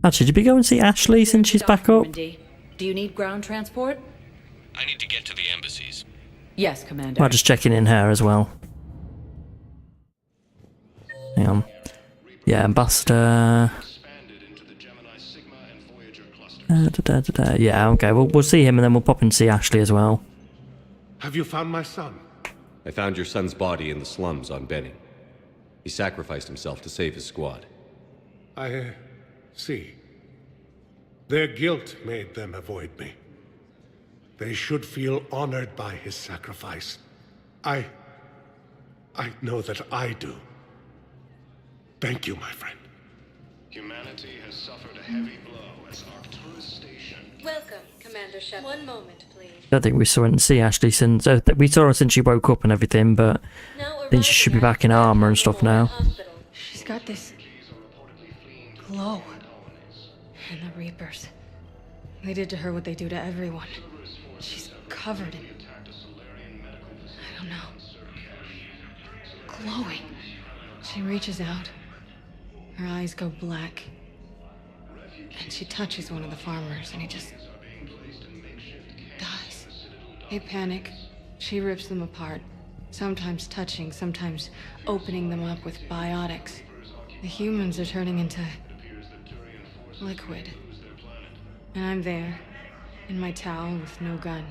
Actually, did we go and see Ashley since she's back up? Do you need ground transport? I need to get to the embassies. Yes, Commander. Might just checking in her as well. Hang on. Yeah, ambassador. Yeah, okay. We'll see him and then we'll pop in and see Ashley as well. Have you found my son? I found your son's body in the slums on Benning. He sacrificed himself to save his squad. I see. Their guilt made them avoid me. They should feel honored by his sacrifice. I know that I do. Thank you, my friend. Humanity has suffered a heavy blow as Arcturus Station. Welcome, Commander Shepard. One moment, please. I don't think we saw and see Ashley since we saw her since she woke up and everything, but I think she should be back in armor and stuff now. She's got this glow. And the Reapers. They did to her what they do to everyone. She's covered in... I don't know. Glowing. She reaches out. Her eyes go black. And she touches one of the farmers and he just... dies. They panic. She rips them apart. Sometimes touching, sometimes opening them up with biotics. The humans are turning into liquid. And I'm there, in my towel with no gun.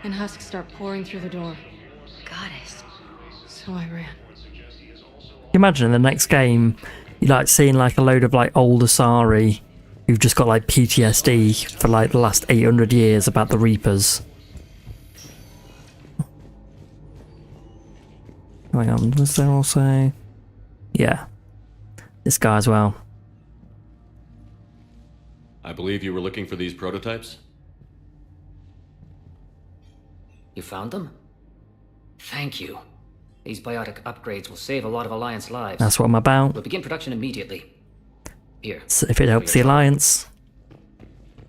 And husks start pouring through the door. Goddess. So I ran. Imagine in the next game, you like seeing like a load of like old Asari who've just got like PTSD for like the last 800 years about the Reapers. Hang on, was there also... Yeah. This guy as well. I believe you were looking for these prototypes? You found them? Thank you. These biotic upgrades will save a lot of Alliance lives. That's what I'm about. We'll begin production immediately. Here. So if it helps the Alliance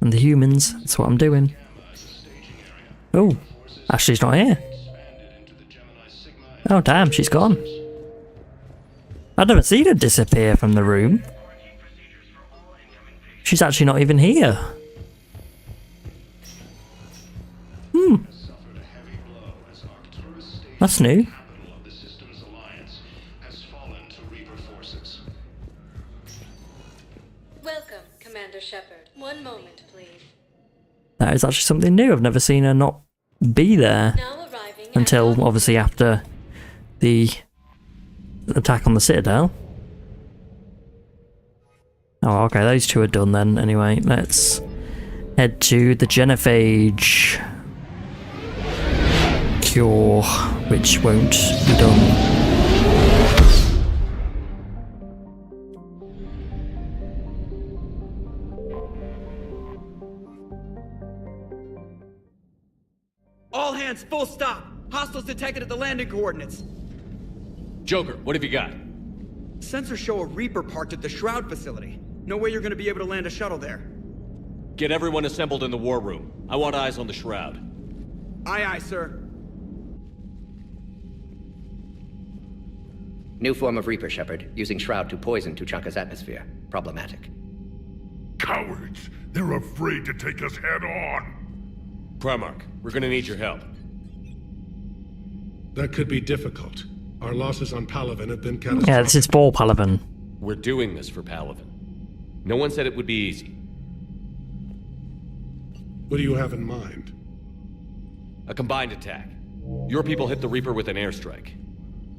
and the humans, that's what I'm doing. Oh, Ashley's not here. Oh damn, she's gone. I've never seen her disappear from the room. She's actually not even here. That's new. Welcome, Commander Shepard. One moment, please. That is actually something new. I've never seen her not be there. Until, obviously, after the attack on the Citadel. Oh, okay, those two are done then. Anyway, let's head to the Genophage cure, which won't be done. All hands, full stop! Hostiles detected at the landing coordinates. Joker, what have you got? Sensors show a Reaper parked at the Shroud facility. No way you're gonna be able to land a shuttle there. Get everyone assembled in the war room. I want eyes on the Shroud. Aye, aye, sir. New form of Reaper, Shepard, using Shroud to poison Tuchanka's atmosphere. Problematic. Cowards! They're afraid to take us head on! Primarch, we're gonna need your help. That could be difficult. Our losses on Palaven have been catastrophic. Yeah, this is for Palaven. We're doing this for Palaven. No one said it would be easy. What do you have in mind? A combined attack. Your people hit the Reaper with an airstrike.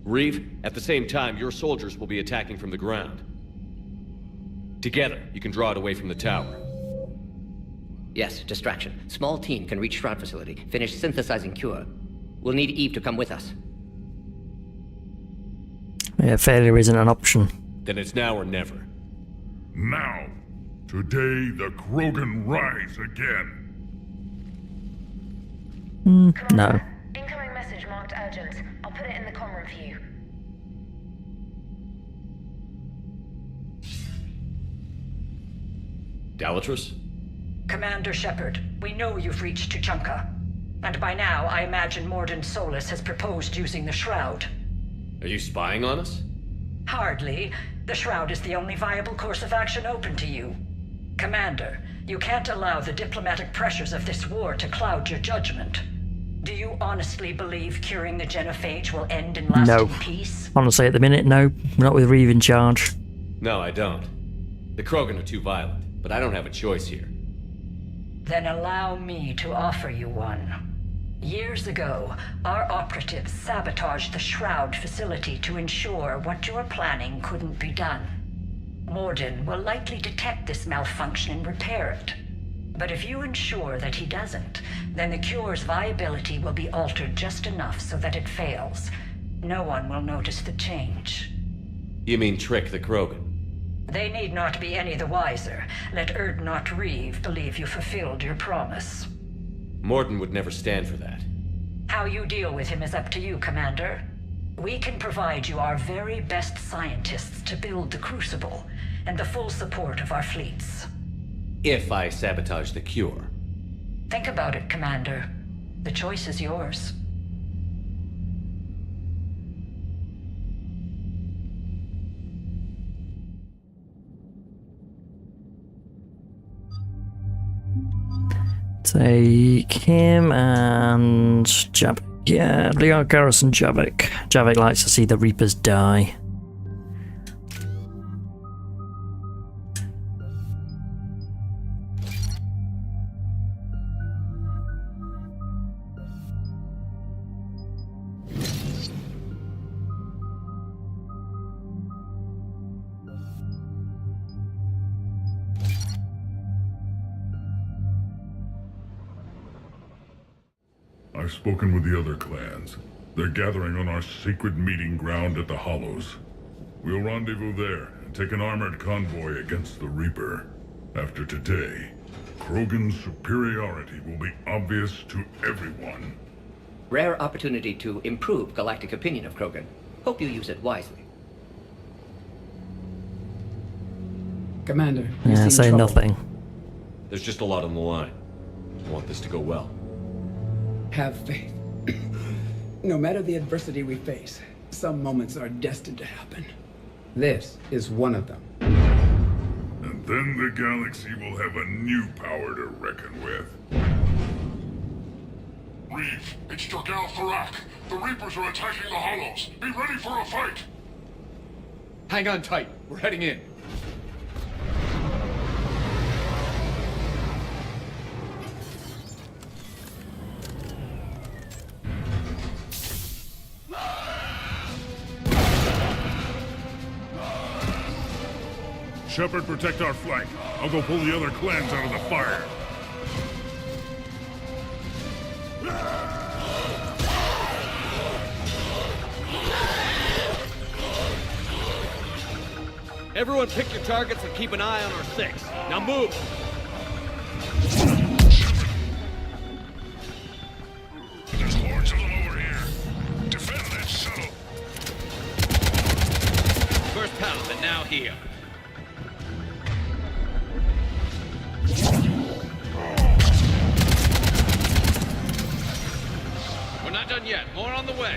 Reeve, at the same time, your soldiers will be attacking from the ground. Together, you can draw it away from the tower. Yes, distraction. Small team can reach Shroud facility, finish synthesizing cure. We'll need Eve to come with us. Yeah, failure isn't an option. Then it's now or never. Now! Today, the Krogan rise again! No. Incoming message marked urgent. I'll put it in the comm room for you. Dalatrus? Commander Shepard, we know you've reached Tuchanka. And by now, I imagine Morden Solus has proposed using the Shroud. Are you spying on us? Hardly. The Shroud is the only viable course of action open to you. Commander, you can't allow the diplomatic pressures of this war to cloud your judgment. Do you honestly believe curing the Genophage will end in lasting peace? Honestly, at the minute, no. Not with Reeve in charge. No, I don't. The Krogan are too violent, but I don't have a choice here. Then allow me to offer you one. Years ago, our operatives sabotaged the Shroud facility to ensure what you were planning couldn't be done. Morden will likely detect this malfunction and repair it. But if you ensure that he doesn't, then the cure's viability will be altered just enough so that it fails. No one will notice the change. You mean trick the Krogan? They need not be any the wiser. Let Erdnot Reeve believe you fulfilled your promise. Morden would never stand for that. How you deal with him is up to you, Commander. We can provide you our very best scientists to build the Crucible, and the full support of our fleets. If I sabotage the cure. Think about it, Commander. The choice is yours. Take him and Javik. Yeah, Leon Garrison Javik. Javik likes to see the Reapers die. I've spoken with the other clans. They're gathering on our secret meeting ground at the Hollows. We'll rendezvous there and take an armored convoy against the Reaper. After today, Krogan's superiority will be obvious to everyone. Rare opportunity to improve galactic opinion of Krogan. Hope you use it wisely. Commander, Yeah, say nothing. There's just a lot on the line. I want this to go well. Have faith. No matter the adversity we face, some moments are destined to happen. This is one of them. And then the galaxy will have a new power to reckon with. Reeve, it's Jorgal Tharak. The Reapers are attacking the Hollows. Be ready for a fight. Hang on tight. We're heading in. Shepard, protect our flank. I'll go pull the other clans out of the fire. Everyone pick your targets and keep an eye on our 6. Now move! There's hordes of them over here. Defend that shuttle. First pound, but now here. We're not done yet. More on the way.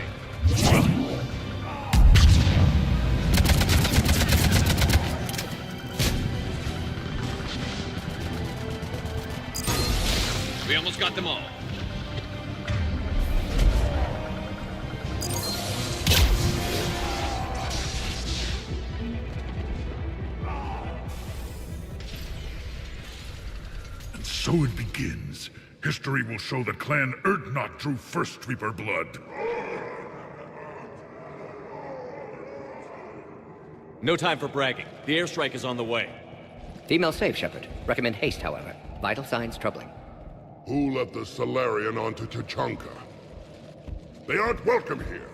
We almost got them all. And so it begins. History will show that Clan Erdnot drew first Reaper blood. No time for bragging. The airstrike is on the way. Female safe, Shepard. Recommend haste, however. Vital signs troubling. Who let the Salarian onto Tachanka? They aren't welcome here.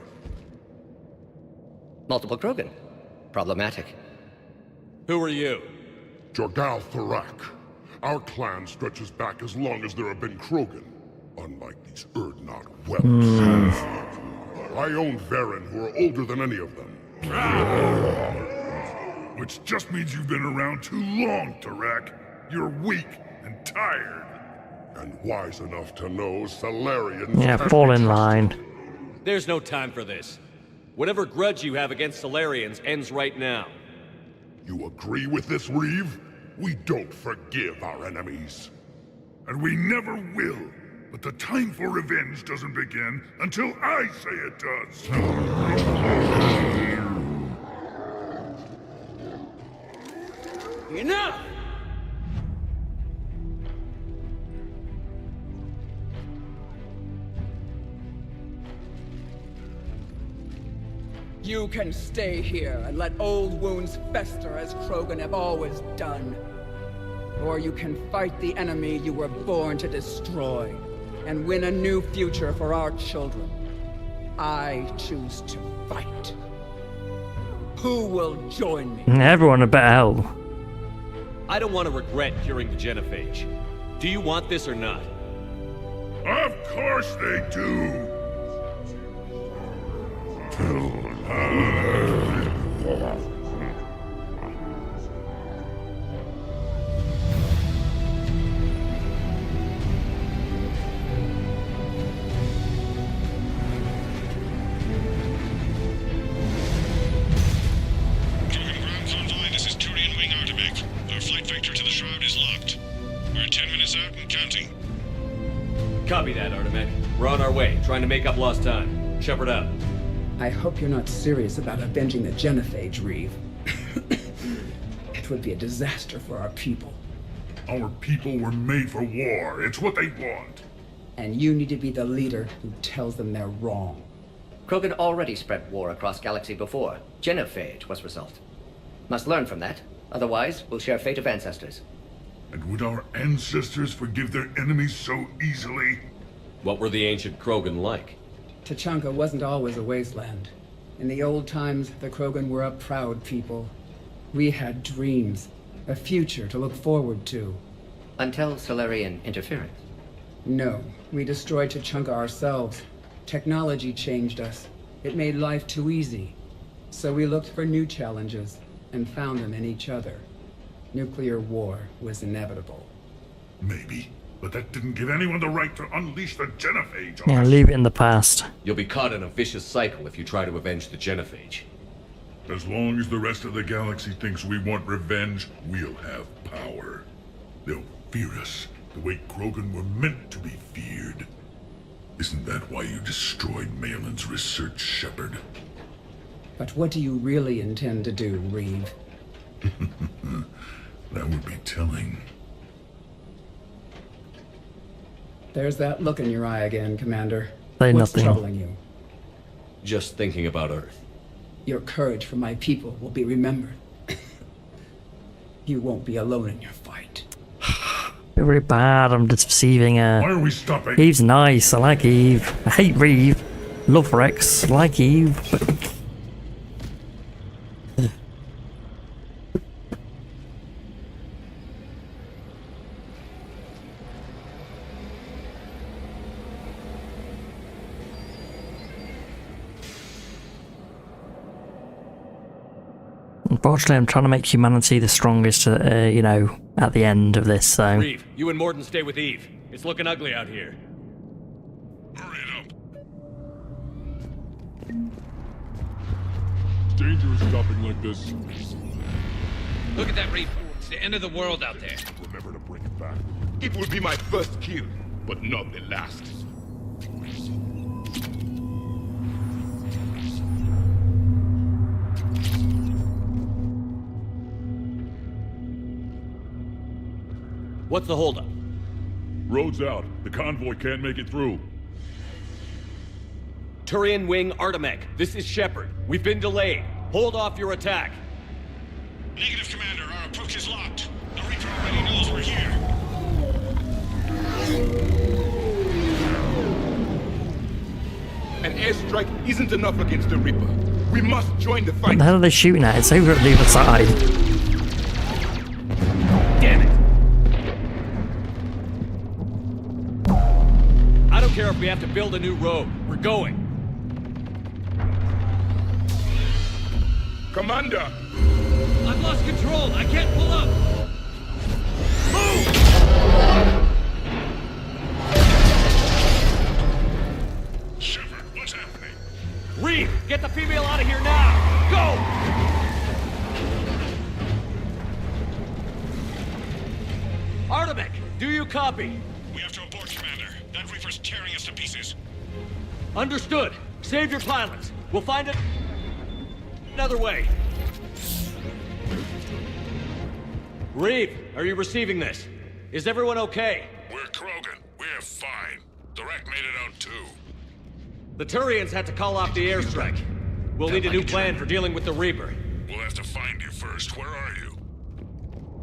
Multiple Krogan. Problematic. Who are you? Jorgal Tharak. Our clan stretches back as long as there have been Krogan. Unlike these Erdnot whelps. I own Varen who are older than any of them. Which just means you've been around too long, Tharak. You're weak and tired. And wise enough to know Salarians. Yeah, fall in line. There's no time for this. Whatever grudge you have against Salarians ends right now. You agree with this, Reeve? We don't forgive our enemies. And we never will. But the time for revenge doesn't begin until I say it does. Enough! You can stay here and let old wounds fester as Krogan have always done. Or you can fight the enemy you were born to destroy and win a new future for our children. I choose to fight. Who will join me? Everyone a bit hell. I don't want to regret curing the Genophage. Do you want this or not? Of course they do! Our flight vector to the Shroud is locked. We're 10 minutes out and counting. way, trying to make up lost time. Shepard out. I hope you're not serious about avenging the Genophage, Reeve. It would be a disaster for our people. Our people were made for war. It's what they want. And you need to be the leader who tells them they're wrong. Krogan already spread war across galaxy before. Genophage was result. Must learn from that. Otherwise, we'll share fate of ancestors. And would our ancestors forgive their enemies so easily? What were the ancient Krogan like? Tachanka wasn't always a wasteland. In the old times, the Krogan were a proud people. We had dreams, a future to look forward to. Until Solarian interference. No, we destroyed Tachanka ourselves. Technology changed us. It made life too easy. So we looked for new challenges, and found them in each other. Nuclear war was inevitable. Maybe, but that didn't give anyone the right to unleash the Genophage on Yeah, us. leave it in the past. You'll be caught in a vicious cycle if you try to avenge the Genophage. As long as the rest of the galaxy thinks we want revenge, we'll have power. They'll fear us the way Krogan were meant to be feared. Isn't that why you destroyed Malin's research, Shepard? But what do you really intend to do, Reeve? That would be telling. There's that look in your eye again, Commander. Say What's nothing. troubling you? Just thinking about Earth. Your courage for my people will be remembered. You won't be alone in your fight. Very bad. I'm deceiving her. Why are we stopping? Eve's nice. I like Eve. I hate Reeve. Love Rex. Like Eve. But... Unfortunately, I'm trying to make humanity the strongest, you know, at the end of this, so... Reeve, you and Morden stay with Eve. It's looking ugly out here. Hurry it up. It's dangerous stopping like this. Look at that Reaper. It's the end of the world out there. Remember to bring it back. It will be my first kill, but not the last. What's the holdup? Road's out. The convoy can't make it through. Turian Wing Artemech, this is Shepard. We've been delayed. Hold off your attack. Negative, Commander. Our approach is locked. The Reaper already knows we're here. An airstrike isn't enough against the Reaper. We must join the What fight. the hell are they shooting at? It's over at the other side. Damn it! I don't care if we have to build a new road. We're going. Commander! I've lost control. I can't pull up. Move! Shepard, what's happening? Reeve, get the female out of here now! Go! Artemech, do you copy? We have to abort, Commander. That Reaper's tearing us to pieces. Understood. Save your pilots. We'll find it another way. Reeve, are you receiving this? Is everyone okay? We're Krogan. We're fine. The wreck made it out too. The Turians had to call off the airstrike. We'll need a new plan for dealing with the Reaper. We'll have to find you first. Where are you?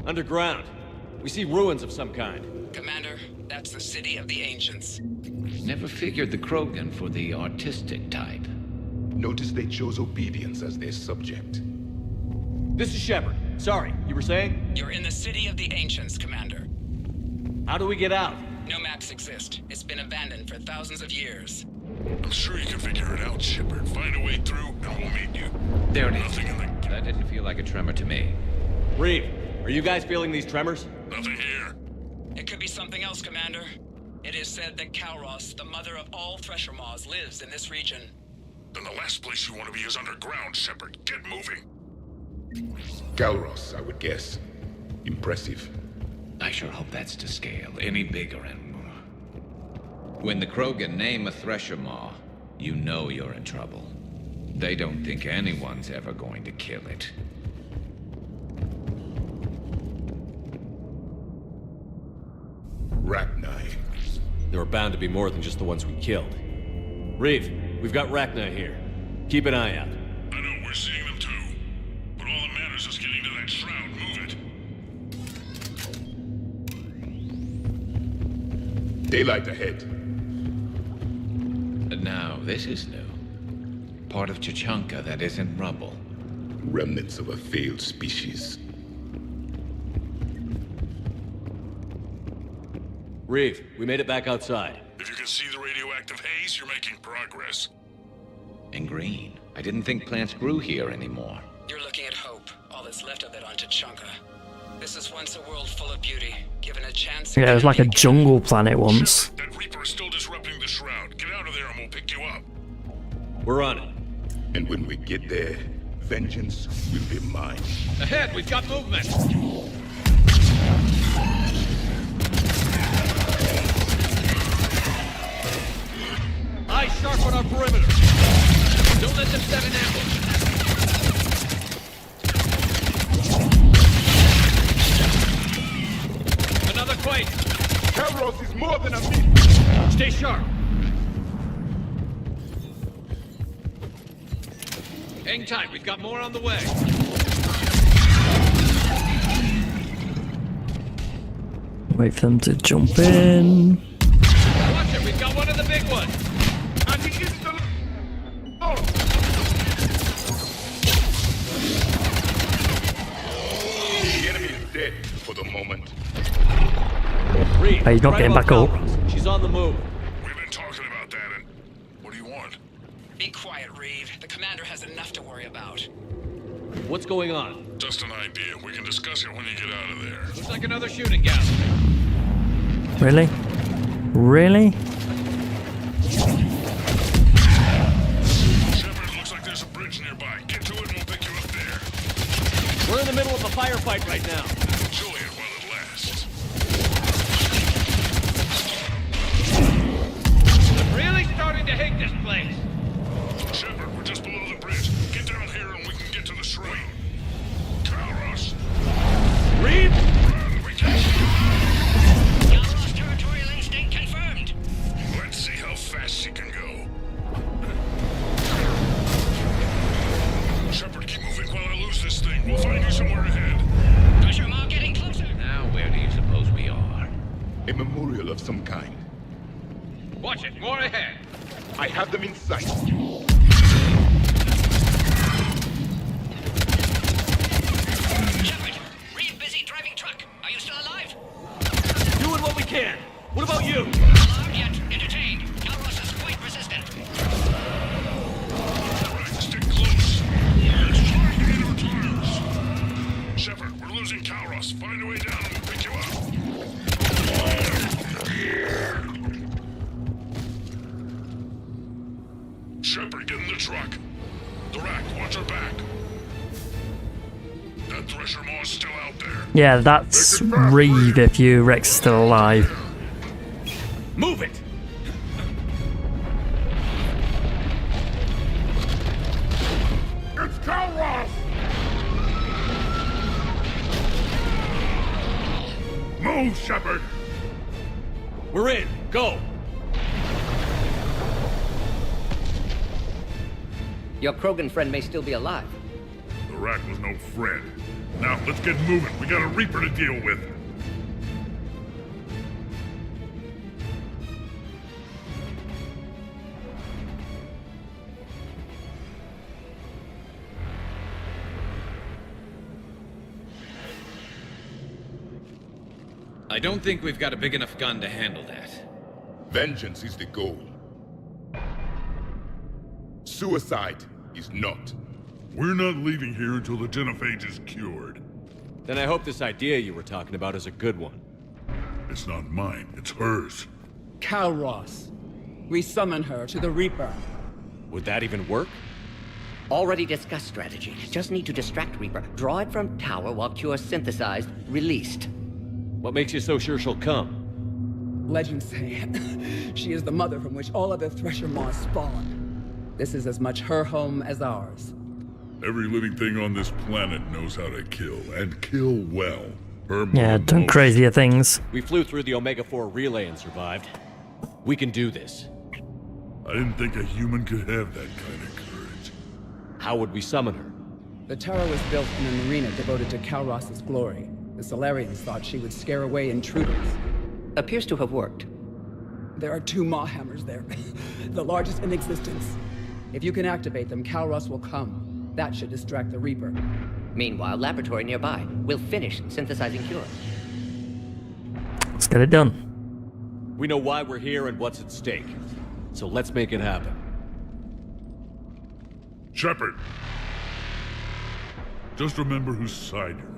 Underground. We see ruins of some kind. Commander, that's the city of the ancients. Never figured the Krogan for the artistic type. Notice they chose obedience as their subject. This is Shepard. Sorry, you were saying? You're in the city of the ancients, Commander. How do we get out? No maps exist. It's been abandoned for thousands of years. I'm sure you can figure it out, Shepard. Find a way through, and we'll meet you. There it is. Nothing in the... That didn't feel like a tremor to me. Reeve, are you guys feeling these tremors? Nothing here. It could be something else, Commander. It is said that Kalros, the mother of all Thresher Maws, lives in this region. Then the last place you want to be is underground, Shepard. Get moving. Galros, I would guess. Impressive. I sure hope that's to scale. Any bigger and When the Krogan name a Thresher Maw, you know you're in trouble. They don't think anyone's ever going to kill it. Rachni. There are bound to be more than just the ones we killed. Reeve, we've got Rachni here. Keep an eye out. I know, we're seeing them too. But all that matters is getting to that shroud. Move it. Daylight ahead. Now, this is new. Part of Chichanka that isn't rubble. Remnants of a failed species. Reeve, we made it back outside. If you can see the radioactive haze, you're making progress. And green. I didn't think plants grew here anymore. You're looking at hope, all that's left of it on Chichanka. This is once a world full of beauty, given a chance. Yeah, it was like a jungle planet once. That Reaper is still disrupting the shroud. Get out of there and we'll pick you up. We're on it. And when we get there, vengeance will be mine. Ahead, we've got movement! Eyes sharp on our perimeter! Don't let them set an ambush! Another quake! Kairos is more than a myth! Stay sharp! Hang tight, we've got more on the way. Wait for them to jump in. Watch it, we've got one of the big ones! And he is the... Oh! The enemy is dead for the moment. Reed, Hey, he's not getting back up. She's on the move. We've been talking about that and... What do you want? Be quiet, Reeve. The commander has enough to worry about. What's going on? Just an idea. We can discuss it when you get out of there. Looks like another shooting gallery. Really? Really? Shepard, looks like there's a bridge nearby. Get to it and we'll pick you up there. We're in the middle of a firefight right now. Enjoy it while it lasts. I'm really starting to hate this place. Shepard, we're just below the bridge. Get down here and we can get to the shroud. Kairos. Reed? We can... Galros territorial instinct confirmed. Let's see how fast she can go. Shepard, keep moving while I lose this thing. We'll find you somewhere ahead. Pressure mark getting closer. Now, where do you suppose we are? A memorial of some kind. Watch it, more ahead. I have them in sight. Shepard, Reeve busy driving truck. Are you still alive? Doing what we can. What about you? Alarmed yet entertained. Galros is quite resistant. Alright, stick close. It's trying to hit our tires. Shepard, we're losing Kairos. Find a way down and we'll pick you up. Shepard, get in the truck. The rack, watch our back. That Thresher Maw's still out there. Yeah, that's Reeve if you Rex is still alive. Move it! It's Kairos! Move, Shepard! We're in. Go! Your Krogan friend may still be alive. The rack was no friend. Now, let's get moving. We got a Reaper to deal with. I don't think we've got a big enough gun to handle that. Vengeance is the goal. Suicide is not. We're not leaving here until the Genophage is cured. Then I hope this idea you were talking about is a good one. It's not mine, it's hers. Kairos. We summon her to the Reaper. Would that even work? Already discussed strategy. Just need to distract Reaper. Draw it from tower while cure synthesized, released. What makes you so sure she'll come? Legends say she is the mother from which all other Thresher Maws spawn. This is as much her home as ours. Every living thing on this planet knows how to kill, and kill well. Her Yeah, done crazier things. We flew through the Omega-4 relay and survived. We can do this. I didn't think a human could have that kind of courage. How would we summon her? The tower was built in an arena devoted to Kalros's glory. The Solarians thought she would scare away intruders. Appears to have worked. There are 2 Maw hammers there, the largest in existence. If you can activate them, Kalros will come. That should distract the Reaper. Meanwhile, laboratory nearby. We'll finish synthesizing cure. Let's get it done. We know why we're here and what's at stake. So let's make it happen. Shepard! Just remember whose side you're on.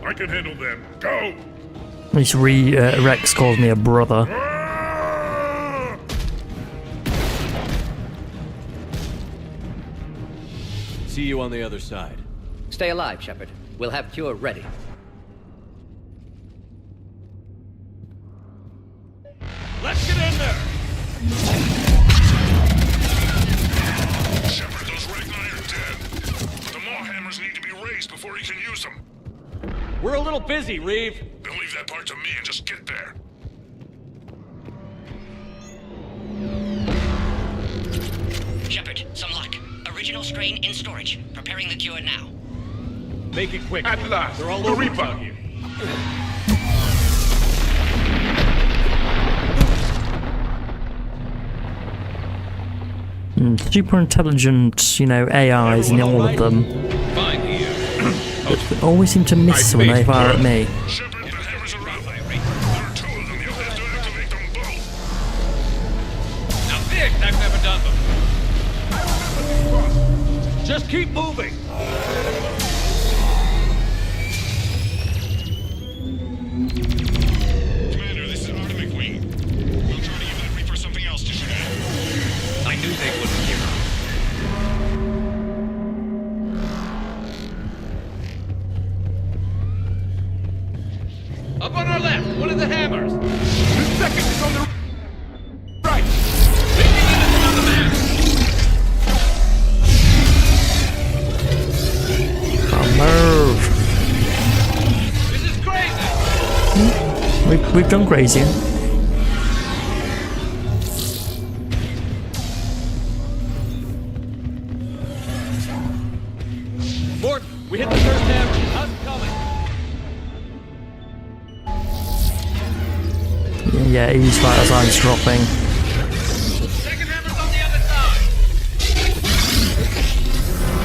I can handle them. Go! At least Rex calls me a brother. See you on the other side. Stay alive, Shepard. We'll have cure ready. Let's get in there! Shepard, those Ragni are dead. The Maw hammers need to be raised before he can use them. We're a little busy, Reeve. Then leave that part to me and just get there. Shepard, some luck. Original strain in storage. Preparing the cure now. Make it quick. At last, they're all the over Reaper. out here. Super intelligent, you know, AIs in all of them. Fine here. They always seem to miss when they fire at me. Shepard, the hammers are out. There are 2 of them. You'll have to activate them both. Now this I've never done before. Just keep moving. Commander, this is Artemic Wing. We'll try to give that Reaper something else to shoot at. I knew they wouldn't give up. Up on our left, one of the hammers. The second is on the right. Move. This is crazy. We've done crazy. Morton, we hit the first hammer. How's it coming? Yeah, Eve's fire sign's dropping. Second hammer's on the other side.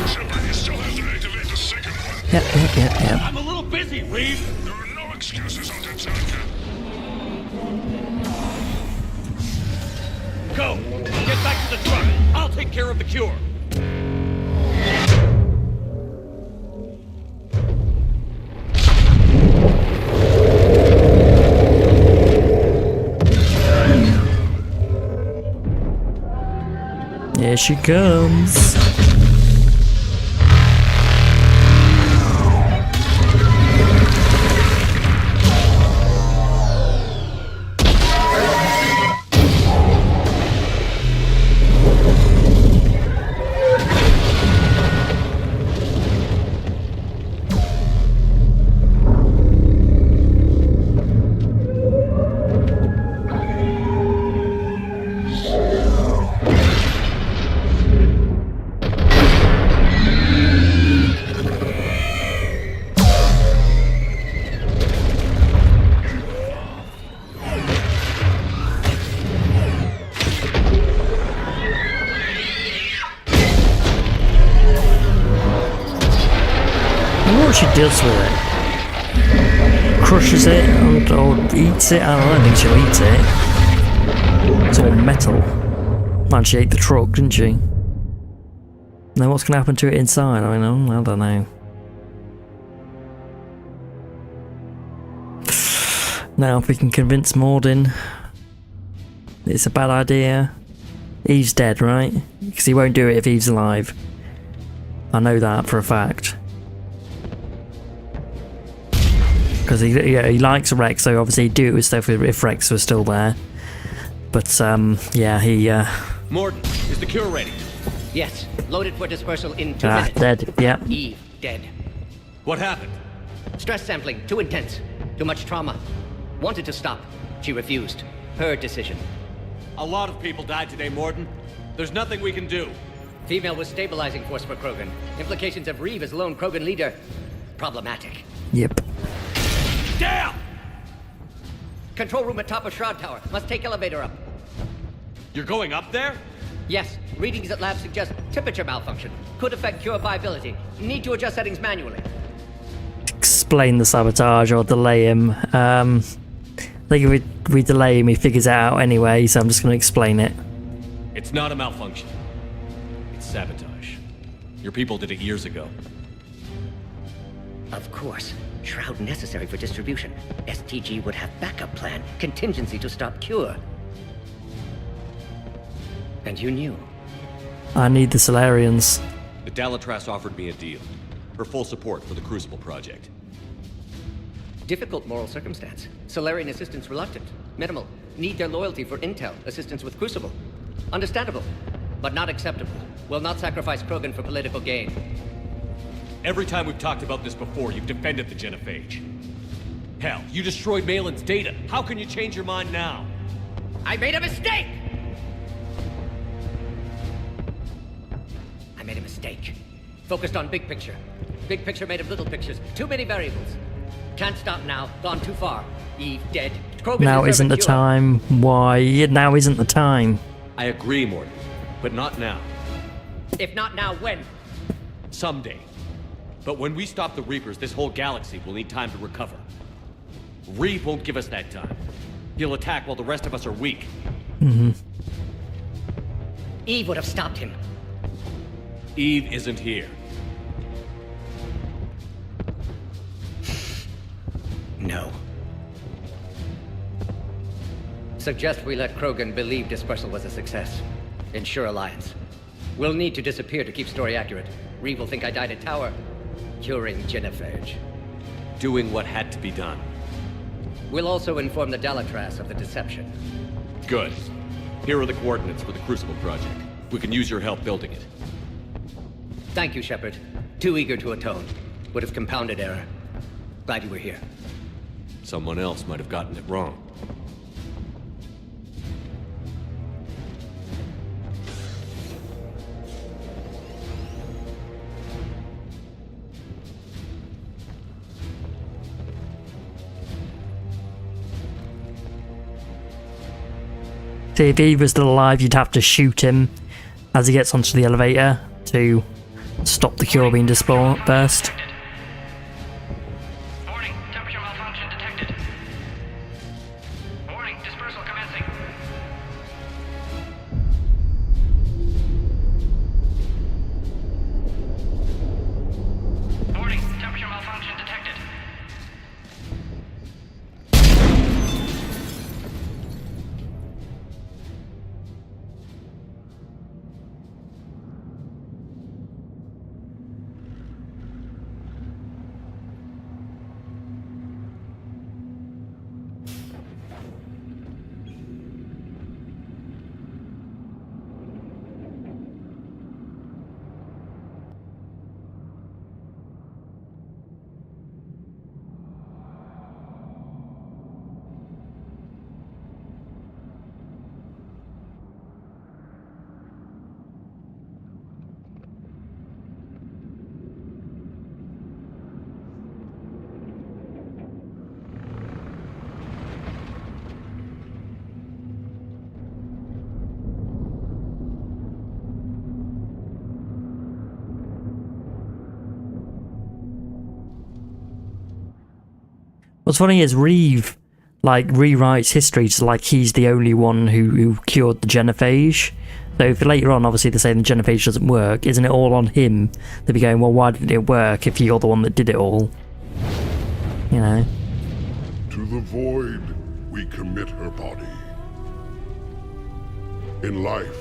Shepard, you still have to activate the second one. Yep. I'm a little busy, Reeve. There are no excuses on Tatanka. Go. Get back to the truck. I'll take care of the cure. Here she comes. She deals with it. Crushes it or eats it. I don't think she'll eat it. It's all metal. Man, she ate the truck, didn't she? Now what's going to happen to it inside? I don't know. Now if we can convince Mordin it's a bad idea. Eve's dead, right? Because he won't do it if Eve's alive. I know that for a fact. Because because he likes Rex, so obviously he'd do it with stuff if Rex was still there. But yeah, he. Morton, is the cure ready? Yes, loaded for dispersal in 2 minutes. Dead. Yeah. Eve, dead. What happened? Stress sampling, too intense. Too much trauma. Wanted to stop. She refused. Her decision. A lot of people died today, Morton. There's nothing we can do. Female was stabilizing force for Krogan. Implications of Reeve as lone Krogan leader. Problematic. Yep. Damn! Control room at top of Shroud Tower. Must take elevator up. You're going up there? Yes. Readings at lab suggest temperature malfunction. Could affect cure viability. Need to adjust settings manually. Explain the sabotage or delay him. I think if we delay him, he figures it out anyway, so I'm just going to explain it. It's not a malfunction. It's sabotage. Your people did it years ago. Of course. Shroud necessary for distribution. STG would have backup plan. Contingency to stop cure. And you knew. I need the Solarians. The Dalatras offered me a deal. Her full support for the Crucible project. Difficult moral circumstance. Solarian assistance reluctant. Minimal. Need their loyalty for intel. Assistance with Crucible. Understandable. But not acceptable. Will not sacrifice Krogan for political gain. Every time we've talked about this before, you've defended the Genophage. Hell, you destroyed Malin's data. How can you change your mind now? I made a mistake! I made a mistake. Focused on big picture. Big picture made of little pictures. Too many variables. Can't stop now. Gone too far. Eve dead. Krogan Now isn't the time. Why? Now isn't the time. I agree, Morton. But not now. If not now, when? Someday. But when we stop the Reapers, this whole galaxy will need time to recover. Reeve won't give us that time. He'll attack while the rest of us are weak. Mm-hmm. Eve would have stopped him. Eve isn't here. No. Suggest we let Krogan believe dispersal was a success. Ensure alliance. We'll need to disappear to keep story accurate. Reeve will think I died at Tower. Curing Genophage. Doing what had to be done. We'll also inform the Dalatras of the deception. Good. Here are the coordinates for the Crucible project. We can use your help building it. Thank you, Shepard. Too eager to atone. Would have compounded error. Glad you were here. Someone else might have gotten it wrong. See, if Eve was still alive, you'd have to shoot him as he gets onto the elevator to stop the cure being dispersed. Warning, temperature malfunction detected. Warning, dispersal commencing. Warning, temperature malfunction detected. What's funny is Reeve, like, rewrites history to like he's the only one who cured the Genophage. So if later on, obviously, they're saying the Genophage doesn't work, isn't it all on him? They'd be going, well, why didn't it work if you're the one that did it all? You know? To the void, we commit her body. In life,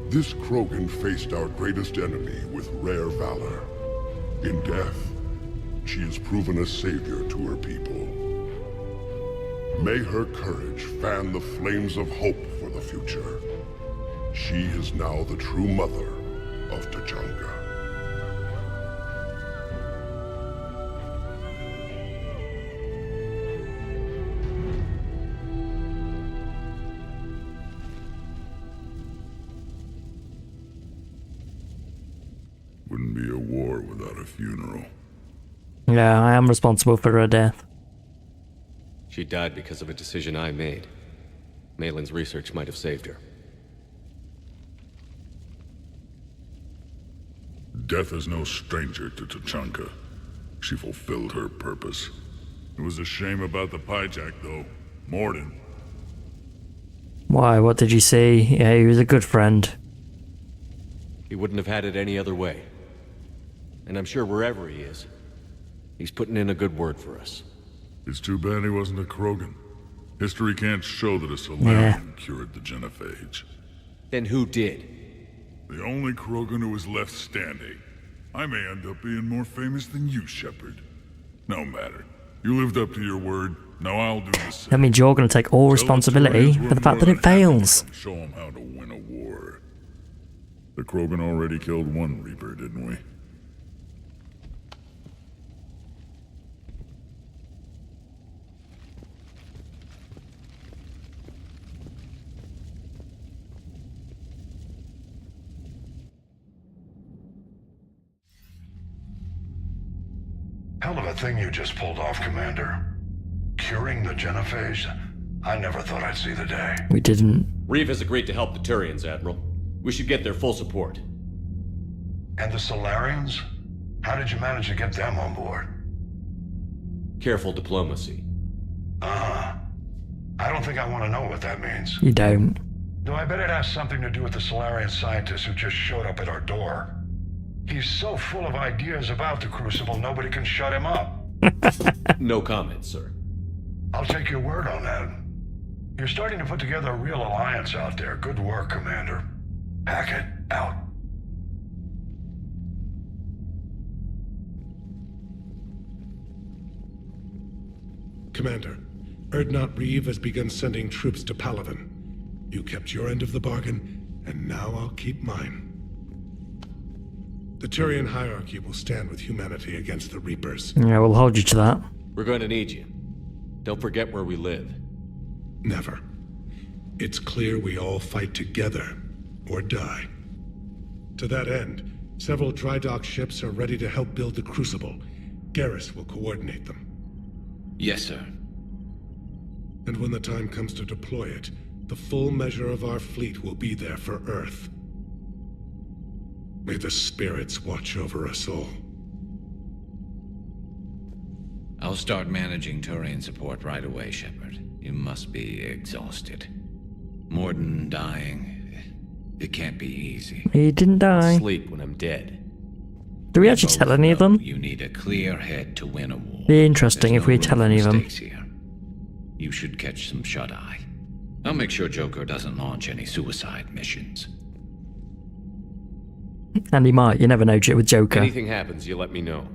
this Krogan faced our greatest enemy with rare valor. In death, she has proven a savior to her people. May her courage fan the flames of hope for the future. She is now the true mother of Tachanka. Wouldn't be a war without a funeral. Yeah, I am responsible for her death. She died because of a decision I made. Malin's research might have saved her. Death is no stranger to Tachanka. She fulfilled her purpose. It was a shame about the hijack, though. Morden. Why, what did you see? Yeah, he was a good friend. He wouldn't have had it any other way. And I'm sure wherever he is, he's putting in a good word for us. It's too bad he wasn't a Krogan. History can't show that a Solarian cured the Genophage. Then who did? The only Krogan who was left standing. I may end up being more famous than you, Shepard. No matter. You lived up to your word. Now I'll do the same. That means you're going to take all responsibility for the fact that it fails. Show them how to win a war. The Krogan already killed one Reaper, didn't we? Hell of a thing you just pulled off, Commander. Curing the Genophage? I never thought I'd see the day. We didn't. Reeve has agreed to help the Turians, Admiral. We should get their full support. And the Solarians? How did you manage to get them on board? Careful diplomacy. I don't think I want to know what that means. You don't. No, I bet it has something to do with the Solarian scientist who just showed up at our door. He's so full of ideas about the Crucible, nobody can shut him up. No comment, sir. I'll take your word on that. You're starting to put together a real alliance out there. Good work, Commander. Hackett, out. Commander, Erdnot Reeve has begun sending troops to Palaven. You kept your end of the bargain, and now I'll keep mine. The Turian hierarchy will stand with humanity against the Reapers. Yeah, we'll hold you to that. We're going to need you. Don't forget where we live. Never. It's clear we all fight together, or die. To that end, several dry dock ships are ready to help build the Crucible. Garrus will coordinate them. Yes, sir. And when the time comes to deploy it, the full measure of our fleet will be there for Earth. May the spirits watch over us all. I'll start managing Turian support right away, Shepard. You must be exhausted. Morden dying, it can't be easy. He didn't die. I'll sleep when I'm dead. Do we actually tell any of them? You need a clear head to win a war. Be interesting if we tell any of them. Here. You should catch some shut-eye. I'll make sure Joker doesn't launch any suicide missions. And he might, you never know with Joker. Anything happens, you let me know.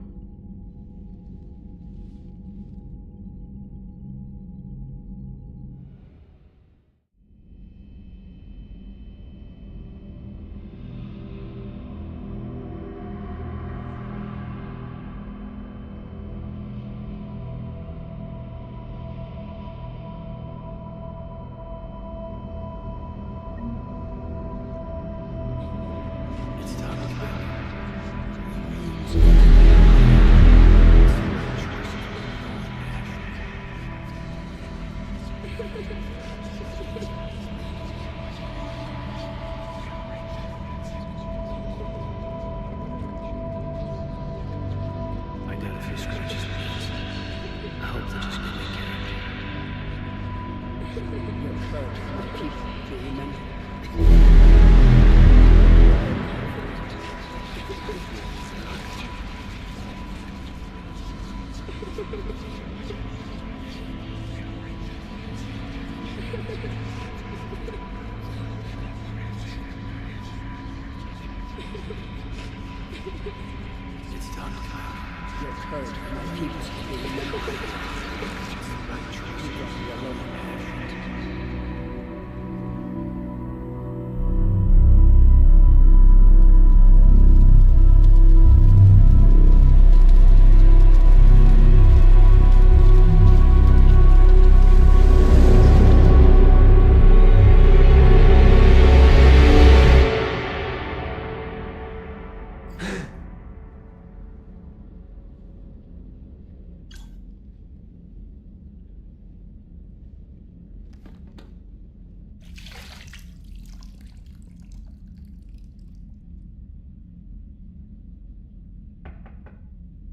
heard of my people should be remembered. You brought me alone.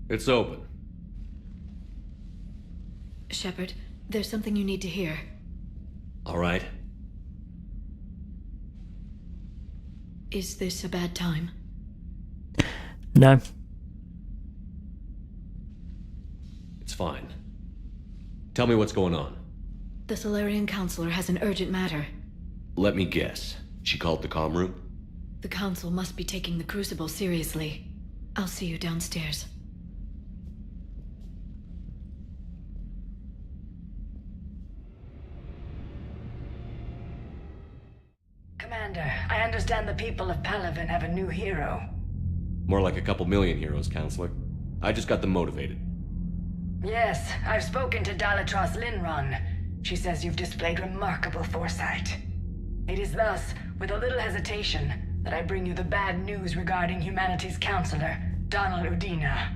It's open. Shepard, there's something you need to hear. All right. Is this a bad time? No. It's fine. Tell me what's going on. The Solarian Counselor has an urgent matter. Let me guess. She called the comm room? The Council must be taking the Crucible seriously. I'll see you downstairs. Commander, I understand the people of Palaven have a new hero. More like a couple million heroes, Counselor. I just got them motivated. Yes, I've spoken to Dalatros Linron. She says you've displayed remarkable foresight. It is thus, with a little hesitation, that I bring you the bad news regarding humanity's counselor, Donald Udina.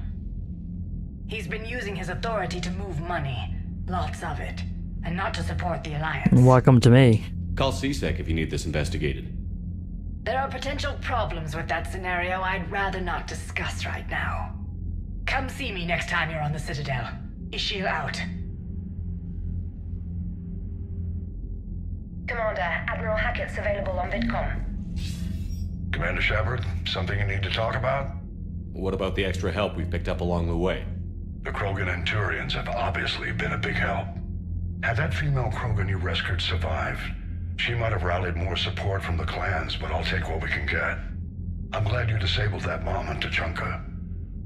He's been using his authority to move money, lots of it, and not to support the Alliance. Why come to me? Call CSEC if you need this investigated. There are potential problems with that scenario I'd rather not discuss right now. Come see me next time you're on the Citadel. Ishil out. Commander, Admiral Hackett's available on VidCom. Commander Shepard, something you need to talk about? What about the extra help we've picked up along the way? The Krogan and Turians have obviously been a big help. Had that female Krogan you rescued survived, she might have rallied more support from the clans, but I'll take what we can get. I'm glad you disabled that bomb in Tuchanka.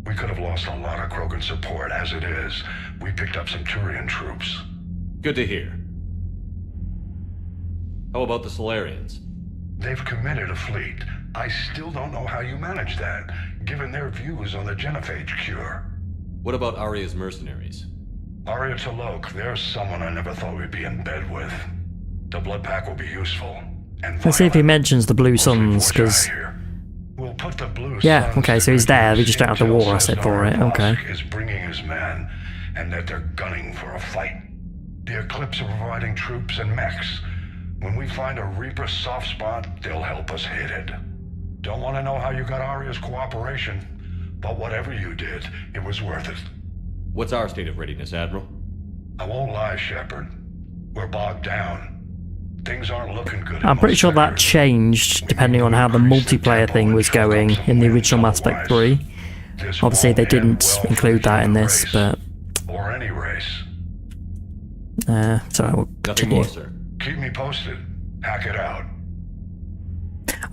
We could have lost a lot of Krogan support. As it is, we picked up some Turian troops. Good to hear. How about the Solarians? They've committed a fleet. I still don't know how you managed that, given their views on the Genophage cure. What about Arya's mercenaries? Arya Talok, there's someone I never thought we'd be in bed with. The blood pack will be useful. And Let's see if he mentions the Blue Suns, because... we'll put the Blue Yeah, Suns okay, so he's there, we just don't have the war asset for it, okay. Is bringing his men, and that they're gunning for a fight. The Eclipse are providing troops and mechs. When we find a Reaper soft spot, they'll help us hit it. Don't want to know how you got Arya's cooperation, but whatever you did, it was worth it. What's our state of readiness, Admiral? I won't lie, Shepard. We're bogged down. Things aren't looking good. I'm pretty sure that changed depending on how the multiplayer thing was going in the original Mass Effect 3. Obviously they didn't include that in this, but... Or any race. Sorry, we'll continue. More, sir. Keep me posted. Hack it out.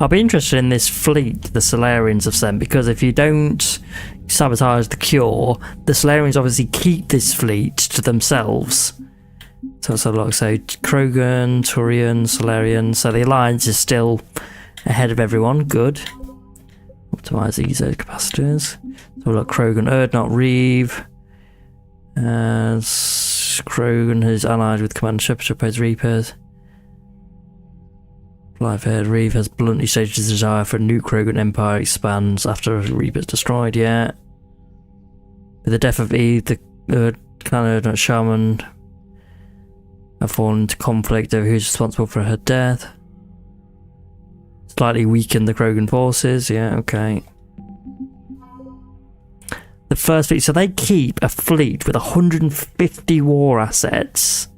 I'll be interested in this fleet the Solarians have sent, because if you don't sabotage the cure, the Solarians obviously keep this fleet to themselves. So let's have a look. So Krogan, Turian, Solarian. So the Alliance is still ahead of everyone. Good. Optimize these capacitors. So look, Krogan, Urdnot, Reeve. Krogan is allied with Commander Shepard, opposes Reapers. Life-haired Reeve has bluntly stated his desire for a new Krogan Empire expands after Reaper's destroyed, yeah. With the death of Eve, the clan Urdnot Shaman have fallen into conflict over who's responsible for her death. Slightly weakened the Krogan forces, yeah, okay. The first fleet, so they keep a fleet with 150 war assets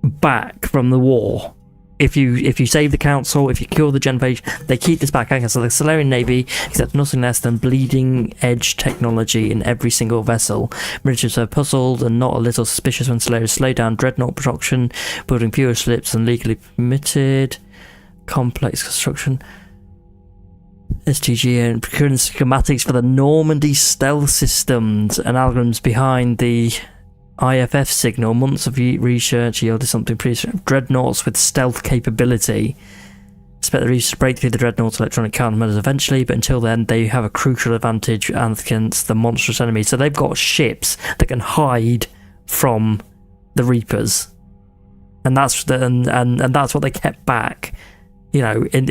back from the war. If you save the council, if you kill the Genophage, they keep this back. Okay, so the Solarian Navy accepts nothing less than bleeding edge technology in every single vessel. Militaries are puzzled and not a little suspicious when Solarians slow down dreadnought production, building fewer ships than legally permitted. Complex construction. STG and procuring schematics for the Normandy stealth systems and algorithms behind the IFF signal. Months of research yielded something pretty dreadnoughts with stealth capability. Expect the research to break through the dreadnoughts' electronic countermeasures eventually, but until then they have a crucial advantage against the monstrous enemy. So they've got ships that can hide from the Reapers, and that's that's what they kept back. You know, even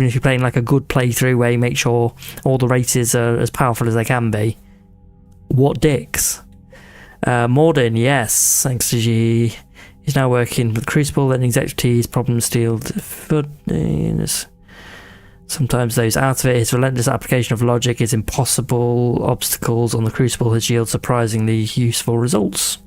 if you're playing like a good playthrough where you make sure all the races are as powerful as they can be. What dicks? Morden, yes, thanks to G. He's now working with Crucible and executives, problem stealed footings. Sometimes those out of it. His relentless application of logic is impossible. Obstacles on the Crucible has yielded surprisingly useful results.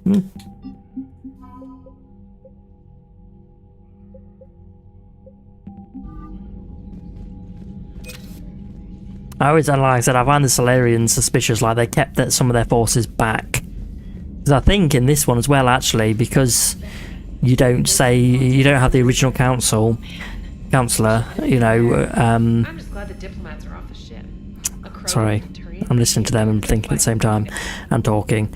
I always, like I said, I find the Solarians suspicious, like they kept some of their forces back. Because I think in this one as well, actually, because you don't have the original councillor, you know. I'm just glad the diplomats are off the ship. Sorry, I'm listening to them and thinking at the same time and talking.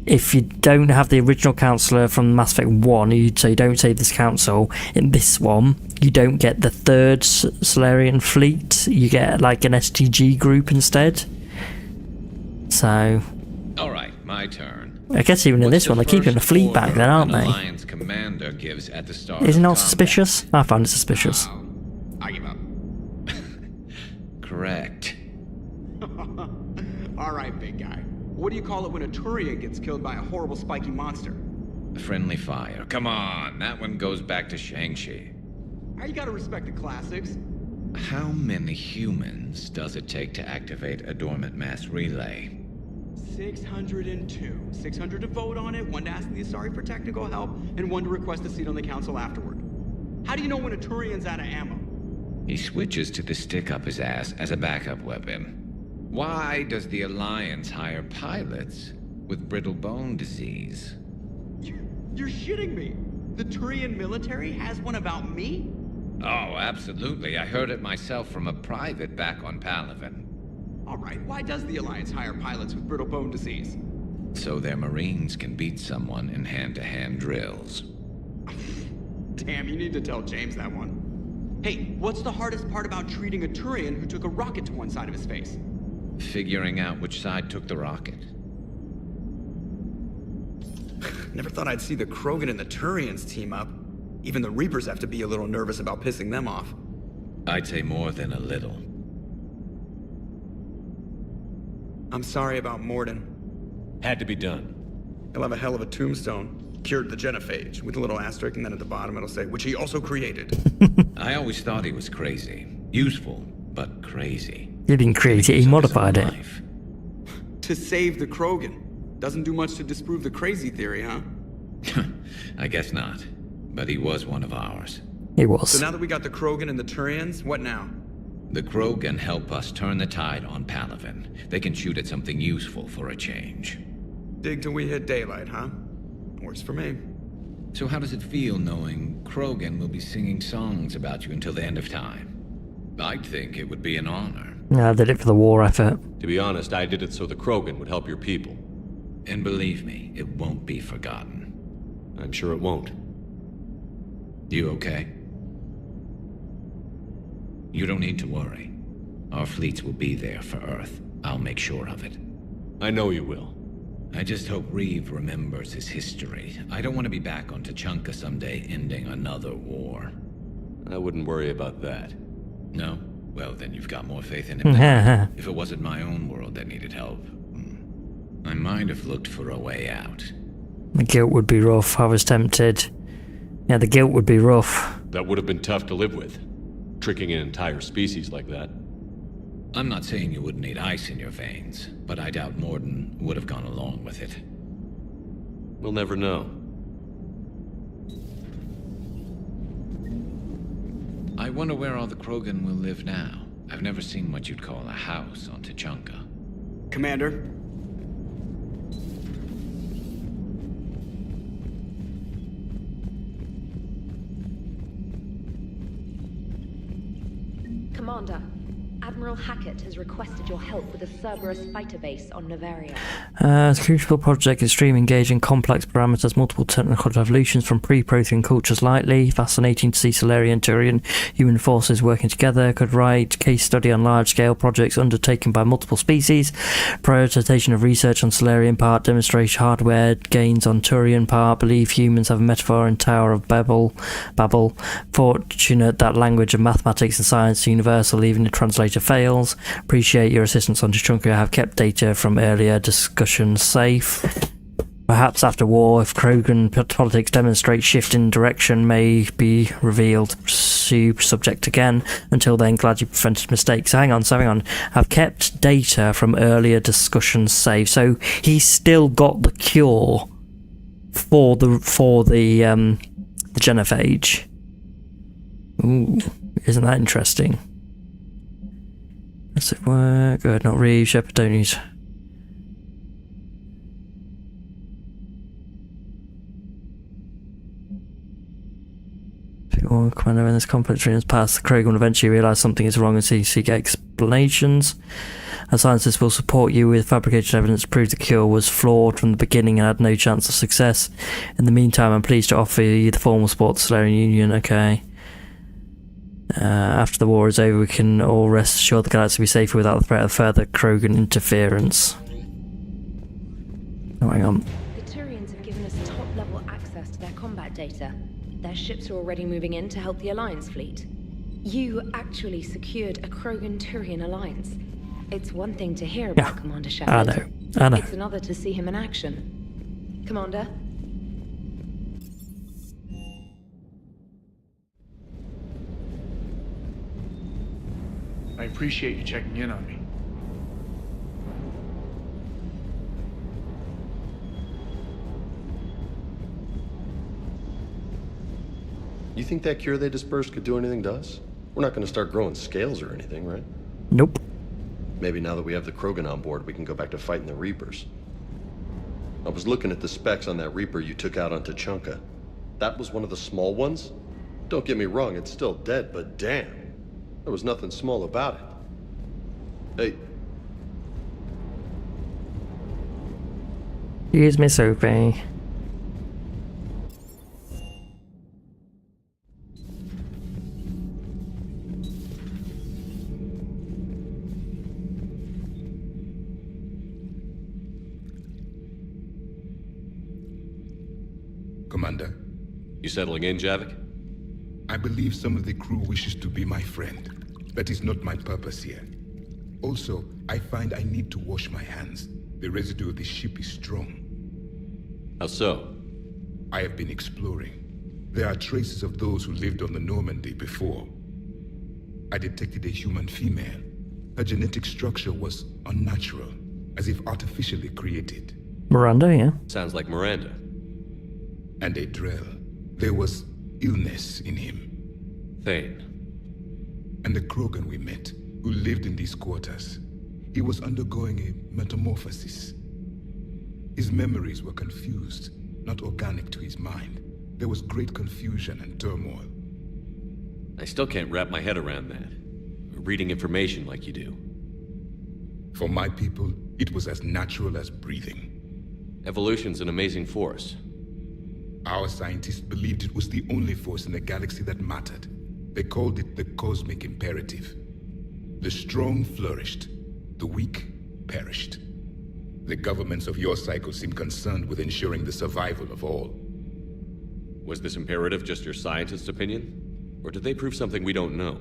If you don't have the original councillor from Mass Effect 1, so you don't save this council, in this one, you don't get the third Solarian fleet, you get like an STG group instead. So... Alright, my turn. I guess even in this one, they're keeping the fleet back then, aren't they? Alliance commander gives at the start Isn't it not suspicious? I find it suspicious. I give up. Correct. Alright, big guy. What do you call it when a Turian gets killed by a horrible spiky monster? Friendly fire. Come on, that one goes back to Shang-Chi. You gotta respect the classics. How many humans does it take to activate a dormant mass relay? 602. 600 to vote on it, 1 to ask the Asari for technical help, and 1 to request a seat on the council afterward. How do you know when a Turian's out of ammo? He switches to the stick up his ass as a backup weapon. Why does the Alliance hire pilots with brittle bone disease? You're shitting me! The Turian military has one about me? Oh, absolutely. I heard it myself from a private back on Palaven. Alright, why does the Alliance hire pilots with brittle bone disease? So their Marines can beat someone in hand-to-hand drills. Damn, you need to tell James that one. Hey, what's the hardest part about treating a Turian who took a rocket to one side of his face? Figuring out which side took the rocket. Never thought I'd see the Krogan and the Turians team up. Even the Reapers have to be a little nervous about pissing them off. I'd say more than a little. I'm sorry about Morden. Had to be done. He'll have a hell of a tombstone. Cured the Genophage, with a little asterisk, and then at the bottom it'll say, which he also created. I always thought he was crazy. Useful, but crazy. He didn't create it, he modified it. To save the Krogan. Doesn't do much to disprove the crazy theory, huh? I guess not. But he was one of ours. He was. So now that we got the Krogan and the Turians, what now? The Krogan help us turn the tide on Palaven. They can shoot at something useful for a change. Dig till we hit daylight, huh? Works for me. So how does it feel knowing Krogan will be singing songs about you until the end of time? I'd think it would be an honor. Yeah, I did it for the war effort. To be honest, I did it so the Krogan would help your people. And believe me, it won't be forgotten. I'm sure it won't. You okay? You don't need to worry. Our fleets will be there for Earth. I'll make sure of it. I know you will. I just hope Reeve remembers his history. I don't want to be back on Tachanka someday ending another war. I wouldn't worry about that. No? Well, then you've got more faith in him than if it wasn't my own world that needed help. I might have looked for a way out. The guilt would be rough. I was tempted. Yeah, the guilt would be rough. That would have been tough to live with. Tricking an entire species like that. I'm not saying you wouldn't need ice in your veins, but I doubt Morden would have gone along with it. We'll never know. I wonder where all the Krogan will live now. I've never seen what you'd call a house on Tachanka. Commander? Commander, Admiral Hackett has requested your help with a Cerberus fighter base on Novaria. The Crucible project is extremely engaging, complex parameters, multiple technical evolutions from pre-Prothean cultures lightly. Fascinating to see Solarian, Turian, human forces working together. Could write case study on large-scale projects undertaken by multiple species. Prioritization of research on Solarian part, demonstrate hardware gains on Turian part. Believe humans have a metaphor in Tower of Babel. Fortunate that language of mathematics and science is universal, even the translator fails. Appreciate your assistance on Tushunka. I have kept data from earlier discussions safe. Perhaps after war, if Krogan politics demonstrate shift in direction, may be revealed. Pursue subject again. Until then, glad you prevented mistakes. So hang on. I've kept data from earlier discussions safe. So he's still got the cure for the Genophage. Ooh, isn't that interesting? Does it work? Good, not Reeve, Shepard, don't use. Commander, when this conflict has passed, the Krogan will eventually realise something is wrong and seek explanations. Our scientists will support you with fabricated evidence to prove the cure was flawed from the beginning and had no chance of success. In the meantime, I'm pleased to offer you the formal support of the Solarian Union. Okay. After the war is over, we can all rest assured the galaxy will be safer without the threat of further Krogan interference. Oh, hang on. The Turians have given us top-level access to their combat data. Their ships are already moving in to help the Alliance fleet. You actually secured a Krogan-Turian alliance. It's one thing to hear about Commander Shepard. I know. It's another to see him in action. Commander? I appreciate you checking in on me. You think that cure they dispersed could do anything to us? We're not going to start growing scales or anything, right? Nope. Maybe now that we have the Krogan on board, we can go back to fighting the Reapers. I was looking at the specs on that Reaper you took out on Tushunka. That was one of the small ones? Don't get me wrong, it's still dead, but damn. There was nothing small about it. Hey. Here's Miss Sophie. Commander. You settling in, Javik? I believe some of the crew wishes to be my friend. That is not my purpose here. Also, I find I need to wash my hands. The residue of the ship is strong. How so? I have been exploring. There are traces of those who lived on the Normandy before. I detected a human female. Her genetic structure was unnatural, as if artificially created. Miranda, yeah. Sounds like Miranda. And a Drell. There was illness in him. Thane. And the Krogan we met, who lived in these quarters. He was undergoing a metamorphosis. His memories were confused, not organic to his mind. There was great confusion and turmoil. I still can't wrap my head around that. Reading information like you do. For my people, it was as natural as breathing. Evolution's an amazing force. Our scientists believed it was the only force in the galaxy that mattered. They called it the cosmic imperative. The strong flourished, the weak perished. The governments of your cycle seem concerned with ensuring the survival of all. Was this imperative just your scientist's opinion? Or did they prove something we don't know?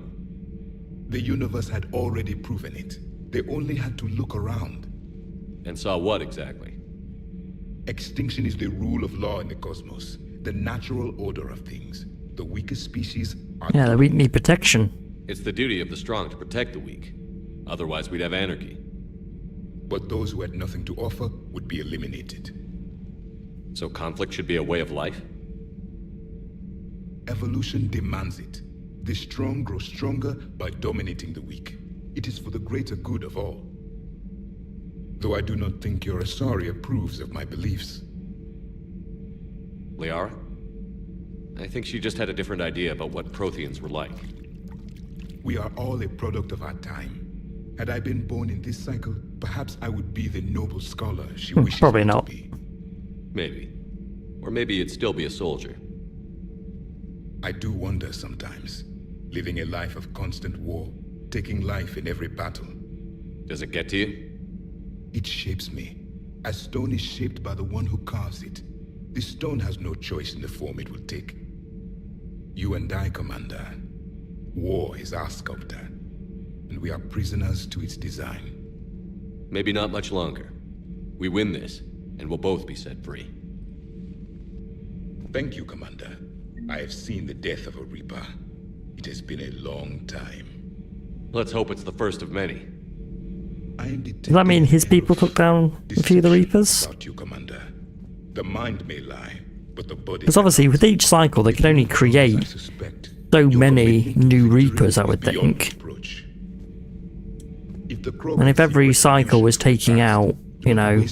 The universe had already proven it. They only had to look around. And saw what exactly? Extinction is the rule of law in the cosmos, the natural order of things. The weakest species are... Yeah, the weak need protection. It's the duty of the strong to protect the weak. Otherwise we'd have anarchy. But those who had nothing to offer would be eliminated. So conflict should be a way of life? Evolution demands it. The strong grow stronger by dominating the weak. It is for the greater good of all. Though I do not think your Asari approves of my beliefs. Liara? I think she just had a different idea about what Protheans were like. We are all a product of our time. Had I been born in this cycle, perhaps I would be the noble scholar she wishes Probably me not. to be. Maybe. Or maybe you'd still be a soldier. I do wonder sometimes, living a life of constant war, taking life in every battle. Does it get to you? It shapes me, as stone is shaped by the one who carves it. The stone has no choice in the form it will take. You and I, Commander. War is our sculptor, and we are prisoners to its design. Maybe not much longer. We win this, and we'll both be set free. Thank you, Commander. I have seen the death of a Reaper. It has been a long time. Let's hope it's the first of many. Does that mean his people took down a few of the Reapers? About you, Commander. The mind may lie, but the body... Because obviously with each cycle they can only create so many new Reapers, I would think. And if every cycle was taking out, you know,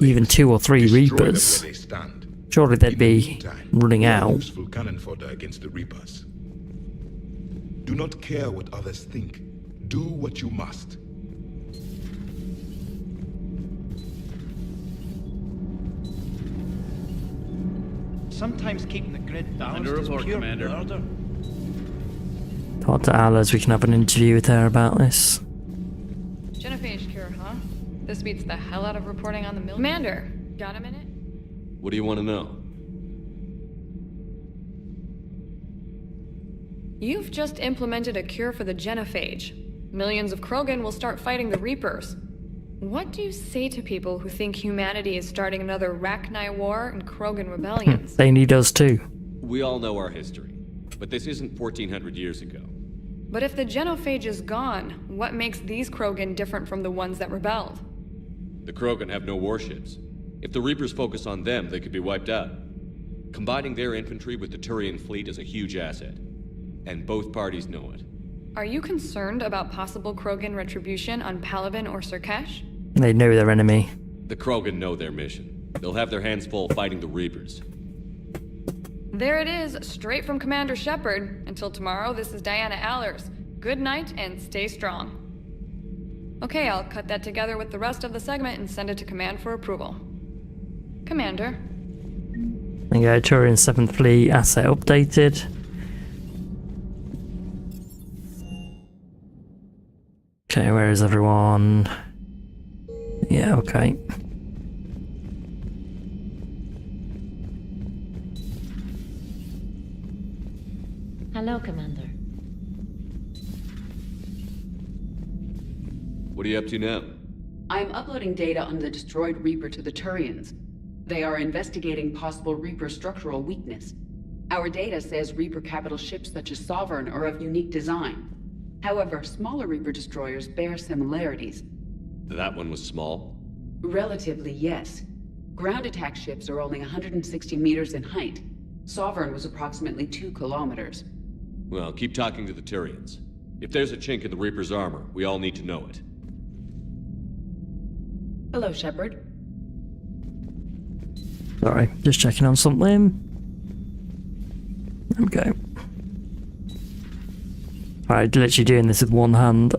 even 2 or 3 Reapers, surely they'd be running out. Useful cannon fodder against the Reapers. Do not care what others think. Do what you must. Sometimes keeping the grid balanced Under is report, pure Commander. murder. Talk to Alice, we can have an interview with her about this. Genophage cure, huh? This beats the hell out of reporting on the mill. Commander, got a minute? What do you want to know? You've just implemented a cure for the Genophage. Millions of Krogan will start fighting the Reapers. What do you say to people who think humanity is starting another Rachni war and Krogan rebellions? They need us too. We all know our history, but this isn't 1400 years ago. But if the Genophage is gone, what makes these Krogan different from the ones that rebelled? The Krogan have no warships. If the Reapers focus on them, they could be wiped out. Combining their infantry with the Turian fleet is a huge asset. And both parties know it. Are you concerned about possible Krogan retribution on Palaven or Surkesh? They know their enemy. The Krogan know their mission. They'll have their hands full fighting the Reapers. There it is, straight from Commander Shepard. Until tomorrow, this is Diana Allers. Good night and stay strong. Okay, I'll cut that together with the rest of the segment and send it to Command for approval. Commander. There you go, Turian 7th Fleet asset updated. Okay, where is everyone? Yeah, okay. Hello, Commander. What are you up to now? I am uploading data on the destroyed Reaper to the Turians. They are investigating possible Reaper structural weakness. Our data says Reaper capital ships such as Sovereign are of unique design. However, smaller Reaper destroyers bear similarities. That one was small? Relatively, yes. Ground attack ships are only 160 meters in height. Sovereign was approximately 2 kilometers. Well, keep talking to the Turians. If there's a chink in the Reaper's armor, we all need to know it. Hello, Shepard. Sorry, just checking on something. There we go. Alright, literally doing this with one hand.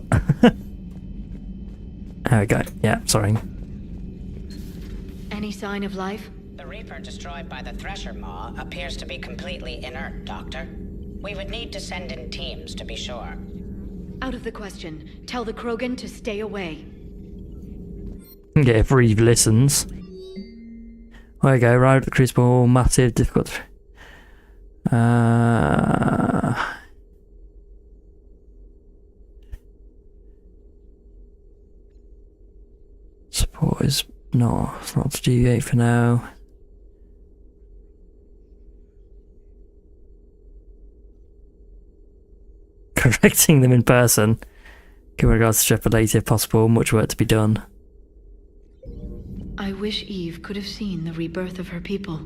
There we go. Yeah, sorry. Any sign of life? The Reaper destroyed by the Thresher Maw appears to be completely inert, Doctor. We would need to send in teams to be sure. Out of the question. Tell the Krogan to stay away. Yeah, if Reeve listens. There we go, right, the Crucible, massive, difficult. Support is not to deviate for now. Correcting them in person. Give regards to Shepard later if possible, much work to be done. I wish Eve could have seen the rebirth of her people.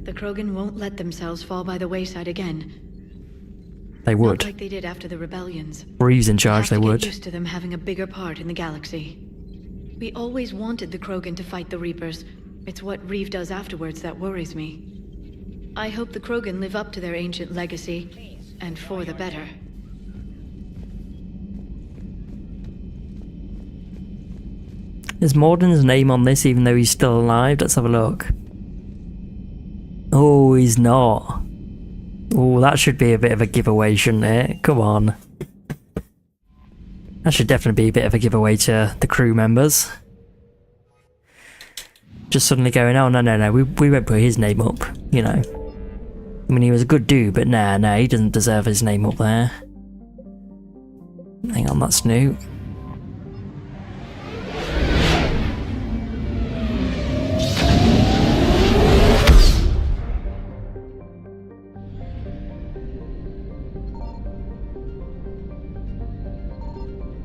The Krogan won't let themselves fall by the wayside again. They would. Not like they did after the rebellions. Reeve's in charge, they would. Get used to them having a bigger part in the galaxy. We always wanted the Krogan to fight the Reapers. It's what Reeve does afterwards that worries me. I hope the Krogan live up to their ancient legacy, and for the better. Is Morden's name on this even though he's still alive? Let's have a look. Oh, he's not. Oh, that should be a bit of a giveaway, shouldn't it? Come on. That should definitely be a bit of a giveaway to the crew members. Just suddenly going, oh, no, we won't put his name up, you know. I mean, he was a good dude, but nah, he doesn't deserve his name up there. Hang on, that's new.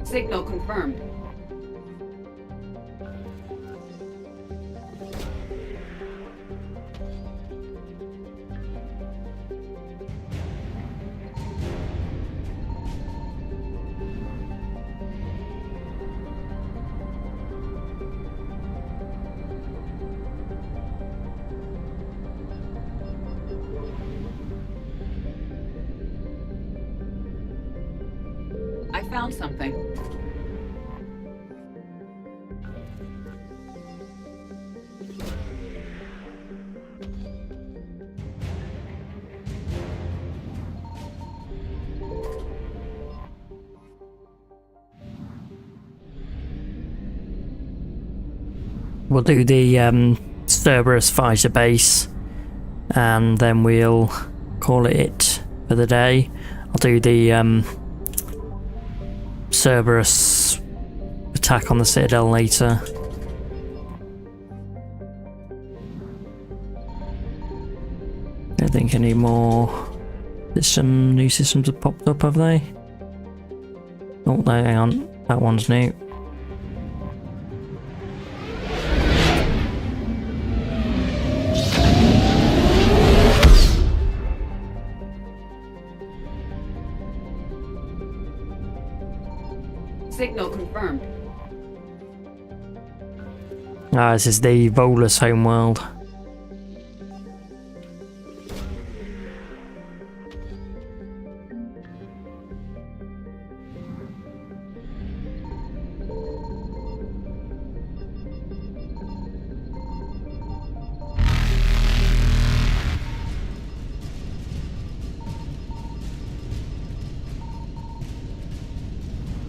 Signal confirmed. I found something. We'll do the Cerberus fighter base, and then we'll call it for the day. I'll do the Cerberus attack on the Citadel later. Don't think any more. There's some new systems have popped up, have they? Oh no, hang on. That one's new. Signal confirmed. Ah, this is the Volus homeworld.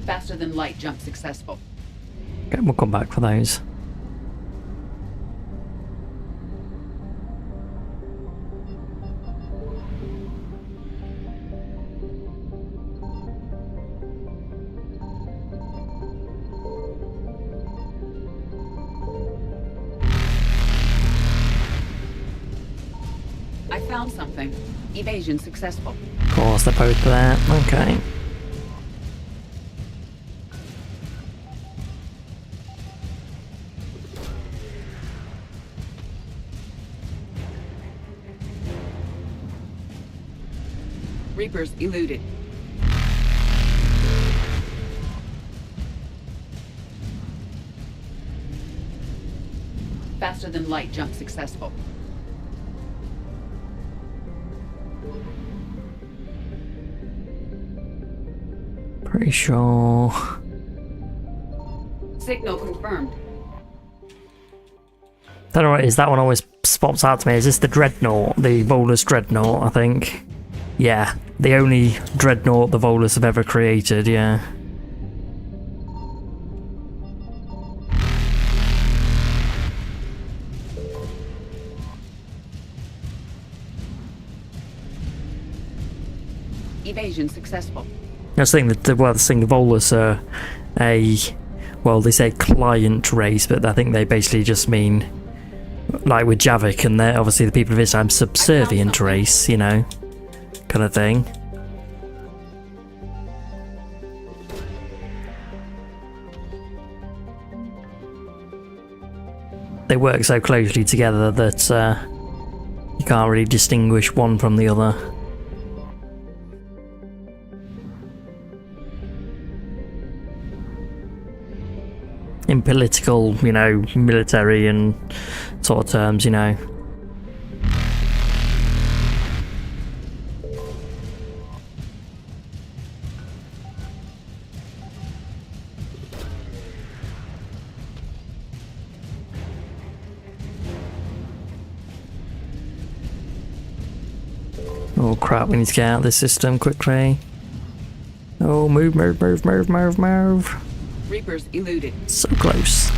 Faster than light jump successful. Okay, we'll come back for those. I found something. Evasion successful. Of course, they're both there. Okay. Reapers eluded. Faster than light jump successful. Pretty sure. Signal confirmed. Don't know what it is. That one always pops out to me. Is this the Dreadnought? The Volus Dreadnought, I think. Yeah, the only Dreadnought the Volus have ever created, yeah. Evasion successful. I was thinking that the Volus are a, well, they say client race, but I think they basically just mean, like with Javik, and they're obviously the people of Islam, subservient race, you know, kind of thing. They work so closely together that you can't really distinguish one from the other. In political, you know, military and sort of terms, you know. Oh crap, we need to get out of this system quickly. Oh, move, move, move, move, move, move. Reapers eluded. So close.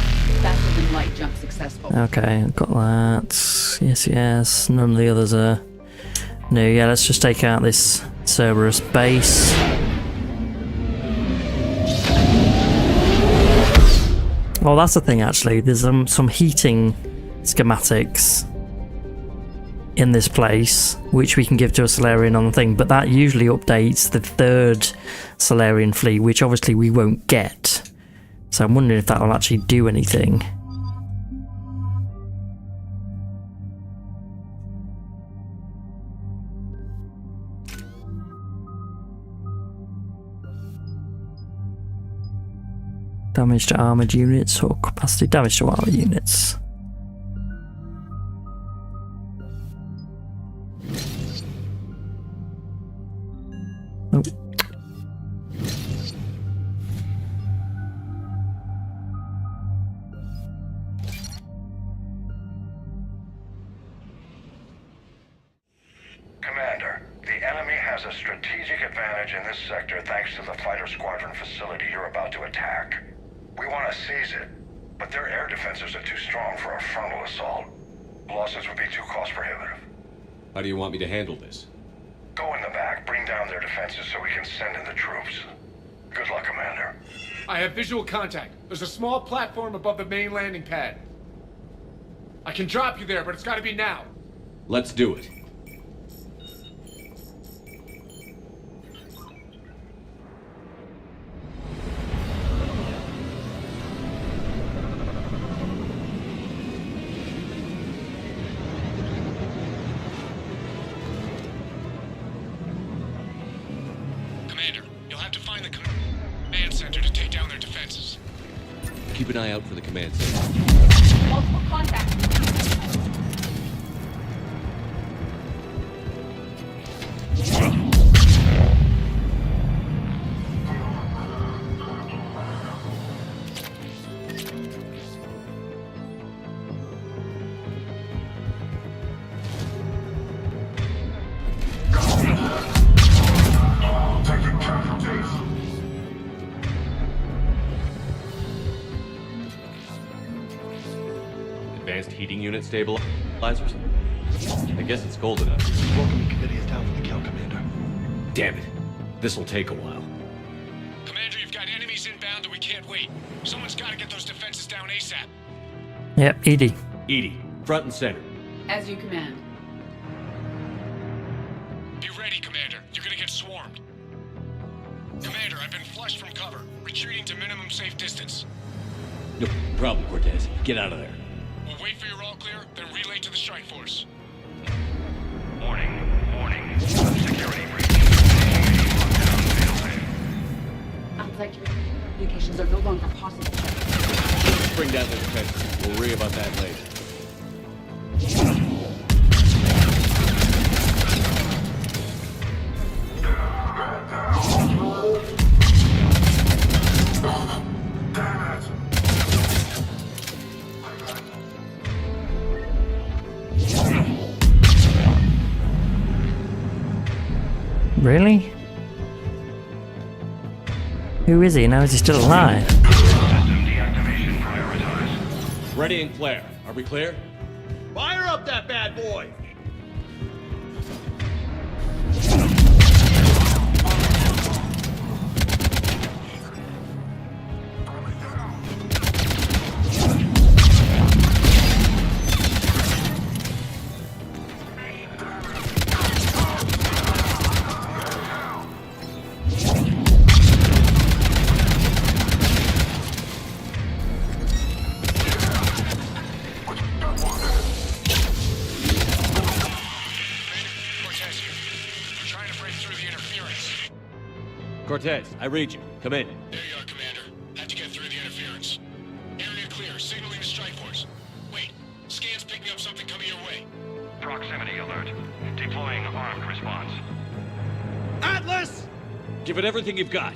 Faster than light jump successful. Okay, I've got that. Yes, yes. None of the others are. No, yeah, let's just take out this Cerberus base. Oh, that's the thing actually. There's some heating schematics in this place, which we can give to a Solarian on the thing, but that usually updates the 3rd Solarian fleet, which obviously we won't get. So I'm wondering if that will actually do anything. Damage to armoured units or capacity damage to armoured units. Oh. Commander, the enemy has a strategic advantage in this sector thanks to the fighter squadron facility you're about to attack. We want to seize it, but their air defenses are too strong for a frontal assault. Losses would be too cost prohibitive. How do you want me to handle this? Go in the back, bring down their defenses so we can send in the troops. Good luck, Commander. I have visual contact. There's a small platform above the main landing pad. I can drop you there, but it's gotta be now. Let's do it. Keep an eye out for the command center. Multiple contacts. Advanced heating unit stabilizers? I guess it's cold enough. Welcoming committee is down for the count, Commander. Damn it. This'll take a while. Commander, you've got enemies inbound and we can't wait. Someone's got to get those defenses down ASAP. Yep, Edie. Edie, front and center. As you command. Be ready, Commander. You're gonna get swarmed. Commander, I've been flushed from cover. Retreating to minimum safe distance. No problem, Cortez. Get out of there. We'll wait for your all clear, then relay to the strike force. Warning, warning. Security breach. Unflanked communications are no longer possible. Bring down the defenses. We'll worry about that later. Really? Who is he? Now is he still alive? Ready and clear. Are we clear? Fire up that bad boy! Cortez, I read you. Come in. There you are, Commander. Had to get through the interference. Area clear, signaling the strike force. Wait, scan's picking up something coming your way. Proximity alert. Deploying armed response. Atlas! Give it everything you've got.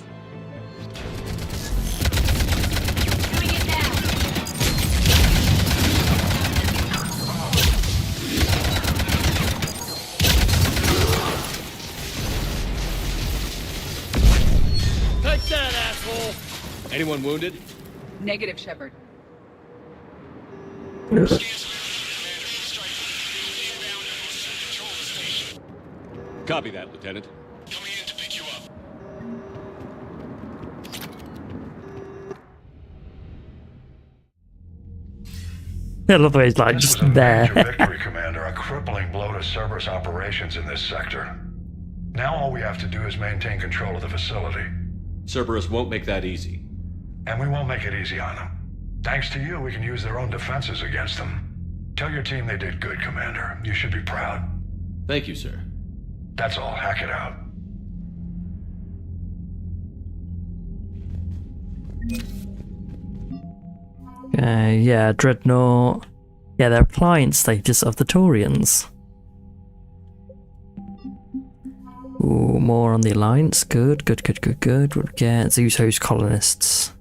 Anyone wounded? Negative, Shepard. Copy that, Lieutenant. Coming in to pick you up. I love the way he's like This just was a there. major victory, Commander. A crippling blow to Cerberus operations in this sector. Now all we have to do is maintain control of the facility. Cerberus won't make that easy. And we won't make it easy on them. Thanks to you, we can use their own defenses against them. Tell your team they did good, Commander. You should be proud. Thank you, sir. That's all. Hack it out. Yeah, Dreadnought. Yeah, they're appliance status of the Taurians. Ooh, more on the Alliance. Good. We'll get Zeus host colonists.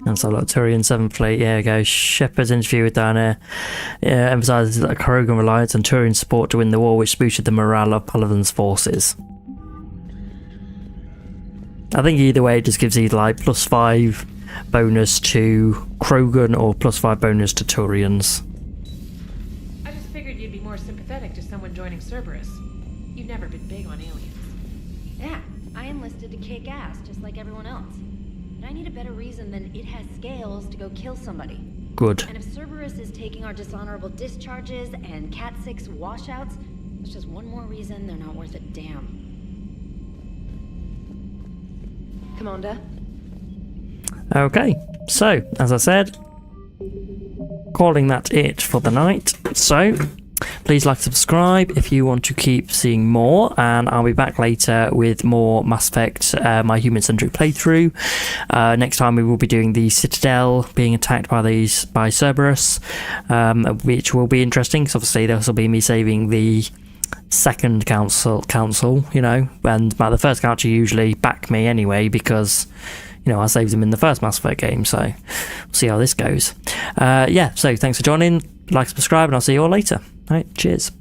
And so, like, Turian 7th Fleet, yeah, there goes. Shepard's interview with Diana emphasises that Krogan reliance on Turian support to win the war, which boosted the morale of Paladin's forces. I think either way, it just gives you like +5 bonus to Krogan or +5 bonus to Turians. I just figured you'd be more sympathetic to someone joining Cerberus. You've never been big on aliens. Yeah, I enlisted to kick ass, just like everyone else. But I need a better reason than it has scales to go kill somebody. Good. And if Cerberus is taking our dishonorable discharges and Cat 6 washouts, it's just one more reason they're not worth a damn. Commander? Okay, so, as I said, calling that it for the night. So, please like, subscribe if you want to keep seeing more, and I'll be back later with more Mass Effect, my human-centric playthrough. Next time we will be doing the Citadel being attacked by Cerberus, which will be interesting, because obviously this will be me saving the second council, you know, and the first council usually back me anyway, because, you know, I saved them in the first Mass Effect game, so we'll see how this goes. Yeah, so thanks for joining, like, subscribe, and I'll see you all later. Alright, cheers.